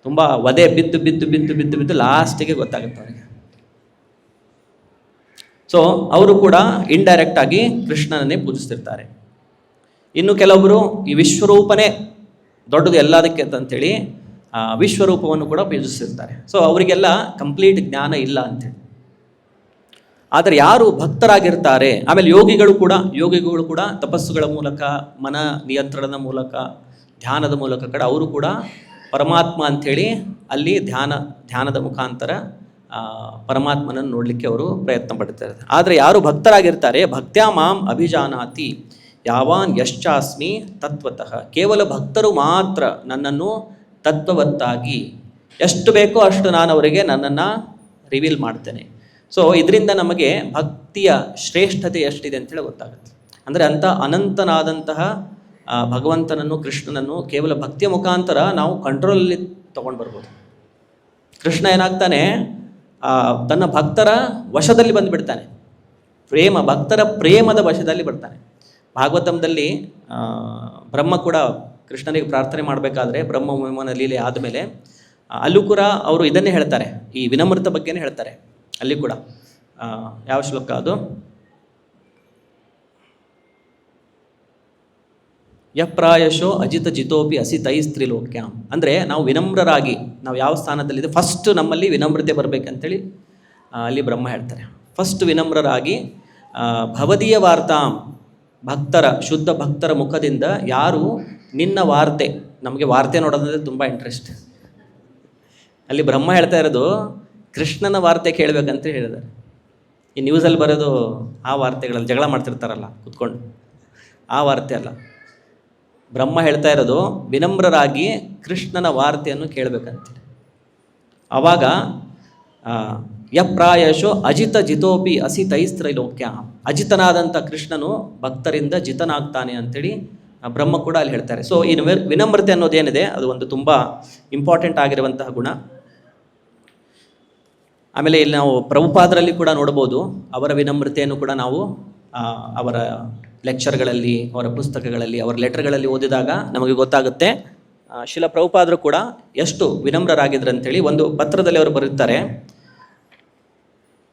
ತುಂಬ ವಧೆ ಬಿದ್ದು ಲಾಸ್ಟಿಗೆ ಗೊತ್ತಾಗುತ್ತೆ ಅವರಿಗೆ. ಸೊ ಅವರು ಕೂಡ ಇಂಡೈರೆಕ್ಟಾಗಿ ಕೃಷ್ಣನನ್ನೇ ಪೂಜಿಸ್ತಿರ್ತಾರೆ. ಇನ್ನು ಕೆಲವೊಬ್ಬರು ಈ ವಿಶ್ವರೂಪನೇ ದೊಡ್ಡದು ಎಲ್ಲದಕ್ಕೆ ಅಂತೇಳಿ ವಿಶ್ವರೂಪವನ್ನು ಕೂಡ ಪೂಜಿಸ್ತಿರ್ತಾರೆ. ಸೊ ಅವರಿಗೆಲ್ಲ ಕಂಪ್ಲೀಟ್ ಜ್ಞಾನ ಇಲ್ಲ ಅಂಥೇಳಿ. ಆದರೆ ಯಾರು ಭಕ್ತರಾಗಿರ್ತಾರೆ, ಆಮೇಲೆ ಯೋಗಿಗಳು ಕೂಡ ತಪಸ್ಸುಗಳ ಮೂಲಕ, ಮನ ನಿಯಂತ್ರಣದ ಮೂಲಕ, ಧ್ಯಾನದ ಮೂಲಕ ಅವರು ಕೂಡ ಪರಮಾತ್ಮ ಅಂಥೇಳಿ ಅಲ್ಲಿ ಧ್ಯಾನದ ಮುಖಾಂತರ ಪರಮಾತ್ಮನನ್ನು ನೋಡಲಿಕ್ಕೆ ಅವರು ಪ್ರಯತ್ನ ಪಡ್ತಾರೆ. ಆದರೆ ಯಾರು ಭಕ್ತರಾಗಿರ್ತಾರೆ, ಭಕ್ತ್ಯಾ ಮಾಂ ಅಭಿಜಾನಾತಿ ಯಾವಾನ್ ಯಶ್ಚಾಸ್ಮಿ ತತ್ವತಃ. ಕೇವಲ ಭಕ್ತರು ಮಾತ್ರ ನನ್ನನ್ನು ತತ್ವವತ್ತಾಗಿ ಎಷ್ಟು ಬೇಕೋ ಅಷ್ಟು ನಾನು ಅವರಿಗೆ ನನ್ನನ್ನು ರಿವೀಲ್ ಮಾಡ್ತೇನೆ. ಸೊ ಇದರಿಂದ ನಮಗೆ ಭಕ್ತಿಯ ಶ್ರೇಷ್ಠತೆ ಎಷ್ಟಿದೆ ಅಂತೇಳಿ ಗೊತ್ತಾಗುತ್ತೆ. ಅಂದರೆ ಅಂಥ ಅನಂತನಾದಂತಹ ಭಗವಂತನನ್ನು, ಕೃಷ್ಣನನ್ನು ಕೇವಲ ಭಕ್ತಿಯ ಮುಖಾಂತರ ನಾವು ಕಂಟ್ರೋಲಲ್ಲಿ ತೊಗೊಂಡು ಬರ್ಬೋದು. ಕೃಷ್ಣ ಏನಾಗ್ತಾನೆ, ತನ್ನ ಭಕ್ತರ ವಶದಲ್ಲಿ ಬಂದುಬಿಡ್ತಾನೆ. ಭಕ್ತರ ಪ್ರೇಮದ ವಶದಲ್ಲಿ ಬರ್ತಾನೆ. ಭಾಗವತಂದಲ್ಲಿ ಬ್ರಹ್ಮ ಕೂಡ ಕೃಷ್ಣನಿಗೆ ಪ್ರಾರ್ಥನೆ ಮಾಡಬೇಕಾದ್ರೆ, ಬ್ರಹ್ಮ ವಿಮಾನ ಲೀಲೆ ಆದಮೇಲೆ ಅಲ್ಲೂ ಕೂಡ ಅವರು ಇದನ್ನೇ ಹೇಳ್ತಾರೆ, ಈ ವಿನಮ್ರತ ಬಗ್ಗೆನೇ ಹೇಳ್ತಾರೆ. ಅಲ್ಲಿ ಕೂಡ ಯಾವ ಶ್ಲೋಕ ಅದು, ಯಪ್ರಾಯಶೋ ಅಜಿತ ಜಿತೋಪಿ ಅಸಿತೈಸ್ತ್ರಿಲೋಕ್ಯಾಂ. ಅಂದರೆ ನಾವು ವಿನಮ್ರರಾಗಿ, ನಾವು ಯಾವ ಸ್ಥಾನದಲ್ಲಿದೆ, ಫಸ್ಟ್ ನಮ್ಮಲ್ಲಿ ವಿನಮ್ರತೆ ಬರಬೇಕಂತೇಳಿ ಅಲ್ಲಿ ಬ್ರಹ್ಮ ಹೇಳ್ತಾರೆ. ಫಸ್ಟ್ ವಿನಮ್ರರಾಗಿ ಭವದೀಯ ವಾರ್ತಾಂ, ಭಕ್ತರ, ಶುದ್ಧ ಭಕ್ತರ ಮುಖದಿಂದ ಯಾರು ನಿನ್ನ ವಾರ್ತೆ, ನಮಗೆ ವಾರ್ತೆ ನೋಡೋದಂದರೆ ತುಂಬ ಇಂಟ್ರೆಸ್ಟ್. ಅಲ್ಲಿ ಬ್ರಹ್ಮ ಹೇಳ್ತಾ ಇರೋದು ಕೃಷ್ಣನ ವಾರ್ತೆ ಕೇಳಬೇಕಂತ ಹೇಳಿದ್ದಾರೆ. ಈ ನ್ಯೂಸಲ್ಲಿ ಬರೋದು ಆ ವಾರ್ತೆಗಳಲ್ಲಿ ಜಗಳ ಮಾಡ್ತಿರ್ತಾರಲ್ಲ ಕೂತ್ಕೊಂಡು, ಆ ವಾರ್ತೆ ಅಲ್ಲ. ಬ್ರಹ್ಮ ಹೇಳ್ತಾ ಇರೋದು ವಿನಮ್ರರಾಗಿ ಕೃಷ್ಣನ ವಾರ್ತೆಯನ್ನು ಕೇಳಬೇಕಂತೇಳಿ. ಆವಾಗ ಯಪ್ರಾಯಶೋ ಅಜಿತ ಜಿತೋಪಿ ಅಸಿತೈಸ್ತ್ರೈಲೋಕ್ಯ, ಅಜಿತನಾದಂಥ ಕೃಷ್ಣನು ಭಕ್ತರಿಂದ ಜಿತನಾಗ್ತಾನೆ ಅಂಥೇಳಿ ಬ್ರಹ್ಮ ಕೂಡ ಅಲ್ಲಿ ಹೇಳ್ತಾರೆ. ಸೊ ಈ ವಿನಮ್ರತೆ ಅನ್ನೋದೇನಿದೆ ಅದು ಒಂದು ತುಂಬ ಇಂಪಾರ್ಟೆಂಟ್ ಆಗಿರುವಂತಹ ಗುಣ. ಆಮೇಲೆ ಇಲ್ಲಿ ನಾವು ಪ್ರಭುಪಾದರಲ್ಲಿ ಕೂಡ ನೋಡ್ಬೋದು, ಅವರ ವಿನಮ್ರತೆಯನ್ನು ಕೂಡ ನಾವು ಅವರ ಲೆಕ್ಚರ್ಗಳಲ್ಲಿ, ಅವರ ಪುಸ್ತಕಗಳಲ್ಲಿ, ಅವರ ಲೆಟರ್ಗಳಲ್ಲಿ ಓದಿದಾಗ ನಮಗೆ ಗೊತ್ತಾಗುತ್ತೆ. ಶಿಲ ಪ್ರಭುಪಾದರು ಕೂಡ ಎಷ್ಟು ವಿನಮ್ರರಾಗಿದ್ರಂಥೇಳಿ ಒಂದು ಪತ್ರದಲ್ಲಿ ಅವರು ಬರುತ್ತಾರೆ,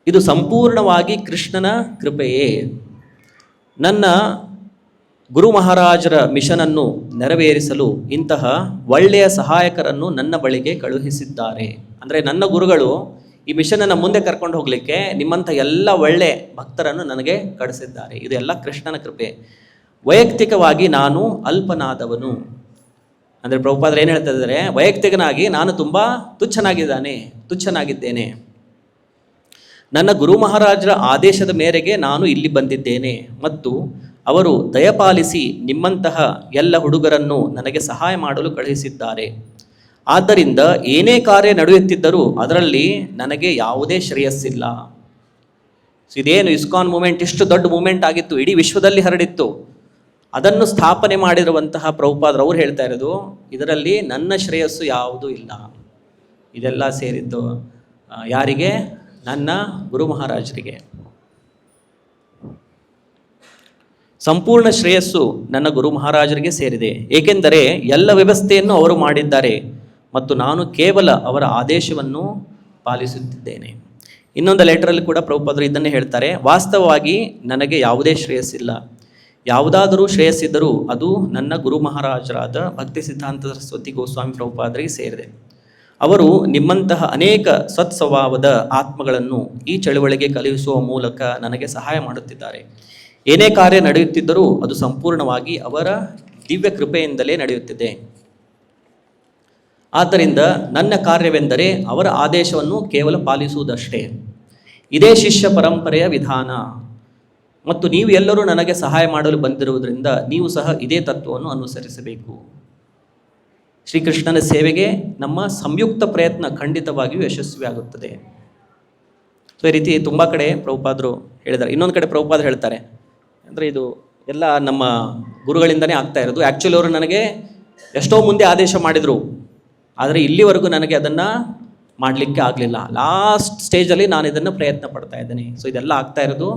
ಇದು ಸಂಪೂರ್ಣವಾಗಿ ಕೃಷ್ಣನ ಕೃಪೆಯೇ. ನನ್ನ ಗುರು ಮಹಾರಾಜರ ಮಿಷನನ್ನು ನೆರವೇರಿಸಲು ಇಂತಹ ಒಳ್ಳೆಯ ಸಹಾಯಕರನ್ನು ನನ್ನ ಬಳಿಗೆ ಕಳುಹಿಸಿದ್ದಾರೆ. ಅಂದರೆ ನನ್ನ ಗುರುಗಳು ಈ ಮಿಷನನ್ನು ಮುಂದೆ ಕರ್ಕೊಂಡು ಹೋಗಲಿಕ್ಕೆ ನಿಮ್ಮಂಥ ಎಲ್ಲ ಒಳ್ಳೆ ಭಕ್ತರನ್ನು ನನಗೆ ಕಳಿಸಿದ್ದಾರೆ. ಇದೆಲ್ಲ ಕೃಷ್ಣನ ಕೃಪೆ. ವೈಯಕ್ತಿಕವಾಗಿ ನಾನು ಅಲ್ಪನಾದವನು. ಅಂದರೆ ಪ್ರಭುಪಾದರು ಏನು ಹೇಳ್ತಾ ಇದ್ದಾರೆ, ವೈಯಕ್ತಿಕನಾಗಿ ನಾನು ತುಂಬ ತುಚ್ಛನಾಗಿದ್ದೇನೆ. ನನ್ನ ಗುರು ಮಹಾರಾಜರ ಆದೇಶದ ಮೇರೆಗೆ ನಾನು ಇಲ್ಲಿ ಬಂದಿದ್ದೇನೆ ಮತ್ತು ಅವರು ದಯಪಾಲಿಸಿ ನಿಮ್ಮಂತಹ ಎಲ್ಲ ಹುಡುಗರನ್ನು ನನಗೆ ಸಹಾಯ ಮಾಡಲು ಕಳುಹಿಸಿದ್ದಾರೆ. ಆದ್ದರಿಂದ ಏನೇ ಕಾರ್ಯ ನಡೆಯುತ್ತಿದ್ದರೂ ಅದರಲ್ಲಿ ನನಗೆ ಯಾವುದೇ ಶ್ರೇಯಸ್ಸಿಲ್ಲ. ಇದೇನು ಇಸ್ಕಾನ್ ಮೂಮೆಂಟ್ ಇಷ್ಟು ದೊಡ್ಡ ಮೂಮೆಂಟ್ ಆಗಿತ್ತು, ಇಡೀ ವಿಶ್ವದಲ್ಲಿ ಹರಡಿತ್ತು. ಅದನ್ನು ಸ್ಥಾಪನೆ ಮಾಡಿರುವಂತಹ ಪ್ರಭುಪಾದರು ಅವ್ರು ಹೇಳ್ತಾ ಇರೋದು, ಇದರಲ್ಲಿ ನನ್ನ ಶ್ರೇಯಸ್ಸು ಯಾವುದೂ ಇಲ್ಲ. ಇದೆಲ್ಲ ಸೇರಿದ್ದು ಯಾರಿಗೆ? ನನ್ನ ಗುರು ಮಹಾರಾಜರಿಗೆ. ಸಂಪೂರ್ಣ ಶ್ರೇಯಸ್ಸು ನನ್ನ ಗುರು ಮಹಾರಾಜರಿಗೆ ಸೇರಿದೆ, ಏಕೆಂದರೆ ಎಲ್ಲ ವ್ಯವಸ್ಥೆಯನ್ನು ಅವರು ಮಾಡಿದ್ದಾರೆ ಮತ್ತು ನಾನು ಕೇವಲ ಅವರ ಆದೇಶವನ್ನು ಪಾಲಿಸುತ್ತಿದ್ದೇನೆ. ಇನ್ನೊಂದು ಲೆಟರಲ್ಲಿ ಕೂಡ ಪ್ರಭುಪಾದರು ಇದನ್ನೇ ಹೇಳ್ತಾರೆ, ವಾಸ್ತವವಾಗಿ ನನಗೆ ಯಾವುದೇ ಶ್ರೇಯಸ್ಸಿಲ್ಲ. ಯಾವುದಾದರೂ ಶ್ರೇಯಸ್ಸಿದ್ದರೂ ಅದು ನನ್ನ ಗುರು ಮಹಾರಾಜರಾದ ಭಕ್ತಿ ಸಿದ್ಧಾಂತ ಸರಸ್ವತಿ ಗೋಸ್ವಾಮಿ ಪ್ರಭುಪಾದರಿಗೆ ಸೇರಿದೆ. ಅವರು ನಿಮ್ಮಂತಹ ಅನೇಕ ಸತ್ಸ್ವಭಾವದ ಆತ್ಮಗಳನ್ನು ಈ ಚಳುವಳಿಗೆ ಕಳುಹಿಸುವ ಮೂಲಕ ನನಗೆ ಸಹಾಯ ಮಾಡುತ್ತಿದ್ದಾರೆ. ಏನೇ ಕಾರ್ಯ ನಡೆಯುತ್ತಿದ್ದರೂ ಅದು ಸಂಪೂರ್ಣವಾಗಿ ಅವರ ದಿವ್ಯ ಕೃಪೆಯಿಂದಲೇ ನಡೆಯುತ್ತಿದೆ. ಆದ್ದರಿಂದ ನನ್ನ ಕಾರ್ಯವೆಂದರೆ ಅವರ ಆದೇಶವನ್ನು ಕೇವಲ ಪಾಲಿಸುವುದಷ್ಟೇ. ಇದೇ ಶಿಷ್ಯ ಪರಂಪರೆಯ ವಿಧಾನ ಮತ್ತು ನೀವು ಎಲ್ಲರೂ ನನಗೆ ಸಹಾಯ ಮಾಡಲು ಬಂದಿರುವುದರಿಂದ ನೀವು ಸಹ ಇದೇ ತತ್ವವನ್ನು ಅನುಸರಿಸಬೇಕು. ಶ್ರೀಕೃಷ್ಣನ ಸೇವೆಗೆ ನಮ್ಮ ಸಂಯುಕ್ತ ಪ್ರಯತ್ನ ಖಂಡಿತವಾಗಿಯೂ ಯಶಸ್ವಿಯಾಗುತ್ತದೆ. ಸೊ ಈ ರೀತಿ ತುಂಬ ಕಡೆ ಪ್ರಭುಪಾದರು ಹೇಳಿದ್ದಾರೆ. ಇನ್ನೊಂದು ಕಡೆ ಪ್ರಭುಪಾದರು ಹೇಳ್ತಾರೆ, ಅಂದರೆ ಇದು ಎಲ್ಲ ನಮ್ಮ ಗುರುಗಳಿಂದನೇ ಆಗ್ತಾ ಇರೋದು. ಆ್ಯಕ್ಚುಲಿ ಅವರು ನನಗೆ ಎಷ್ಟೋ ಮುಂದೆ ಆದೇಶ ಮಾಡಿದರು, ಆದರೆ ಇಲ್ಲಿವರೆಗೂ ನನಗೆ ಅದನ್ನು ಮಾಡಲಿಕ್ಕೆ ಆಗಲಿಲ್ಲ. ಲಾಸ್ಟ್ ಸ್ಟೇಜಲ್ಲಿ ನಾನು ಇದನ್ನು ಪ್ರಯತ್ನ ಪಡ್ತಾ ಇದ್ದೇನೆ. ಸೊ ಇದೆಲ್ಲ ಆಗ್ತಾ ಇರೋದು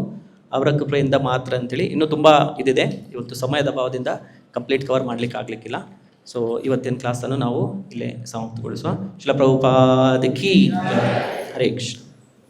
ಅವರ ಕೃಪೆಯಿಂದ ಮಾತ್ರ ಅಂತೇಳಿ. ಇನ್ನೂ ತುಂಬ ಇದಿದೆ, ಇವತ್ತು ಸಮಯದ ಅಭಾವದಿಂದ ಕಂಪ್ಲೀಟ್ ಕವರ್ ಮಾಡಲಿಕ್ಕೆ ಆಗಲಿಕ್ಕಿಲ್ಲ. ಸೊ ಇವತ್ತಿನ ಕ್ಲಾಸನ್ನು ನಾವು ಇಲ್ಲೇ ಸಮಾಪ್ತಗೊಳಿಸುವ. ಶ್ರೀಲ ಪ್ರಭುಪಾದ ಕೀ ಜೈ. ಹರೇ ಕೃಷ್ಣ.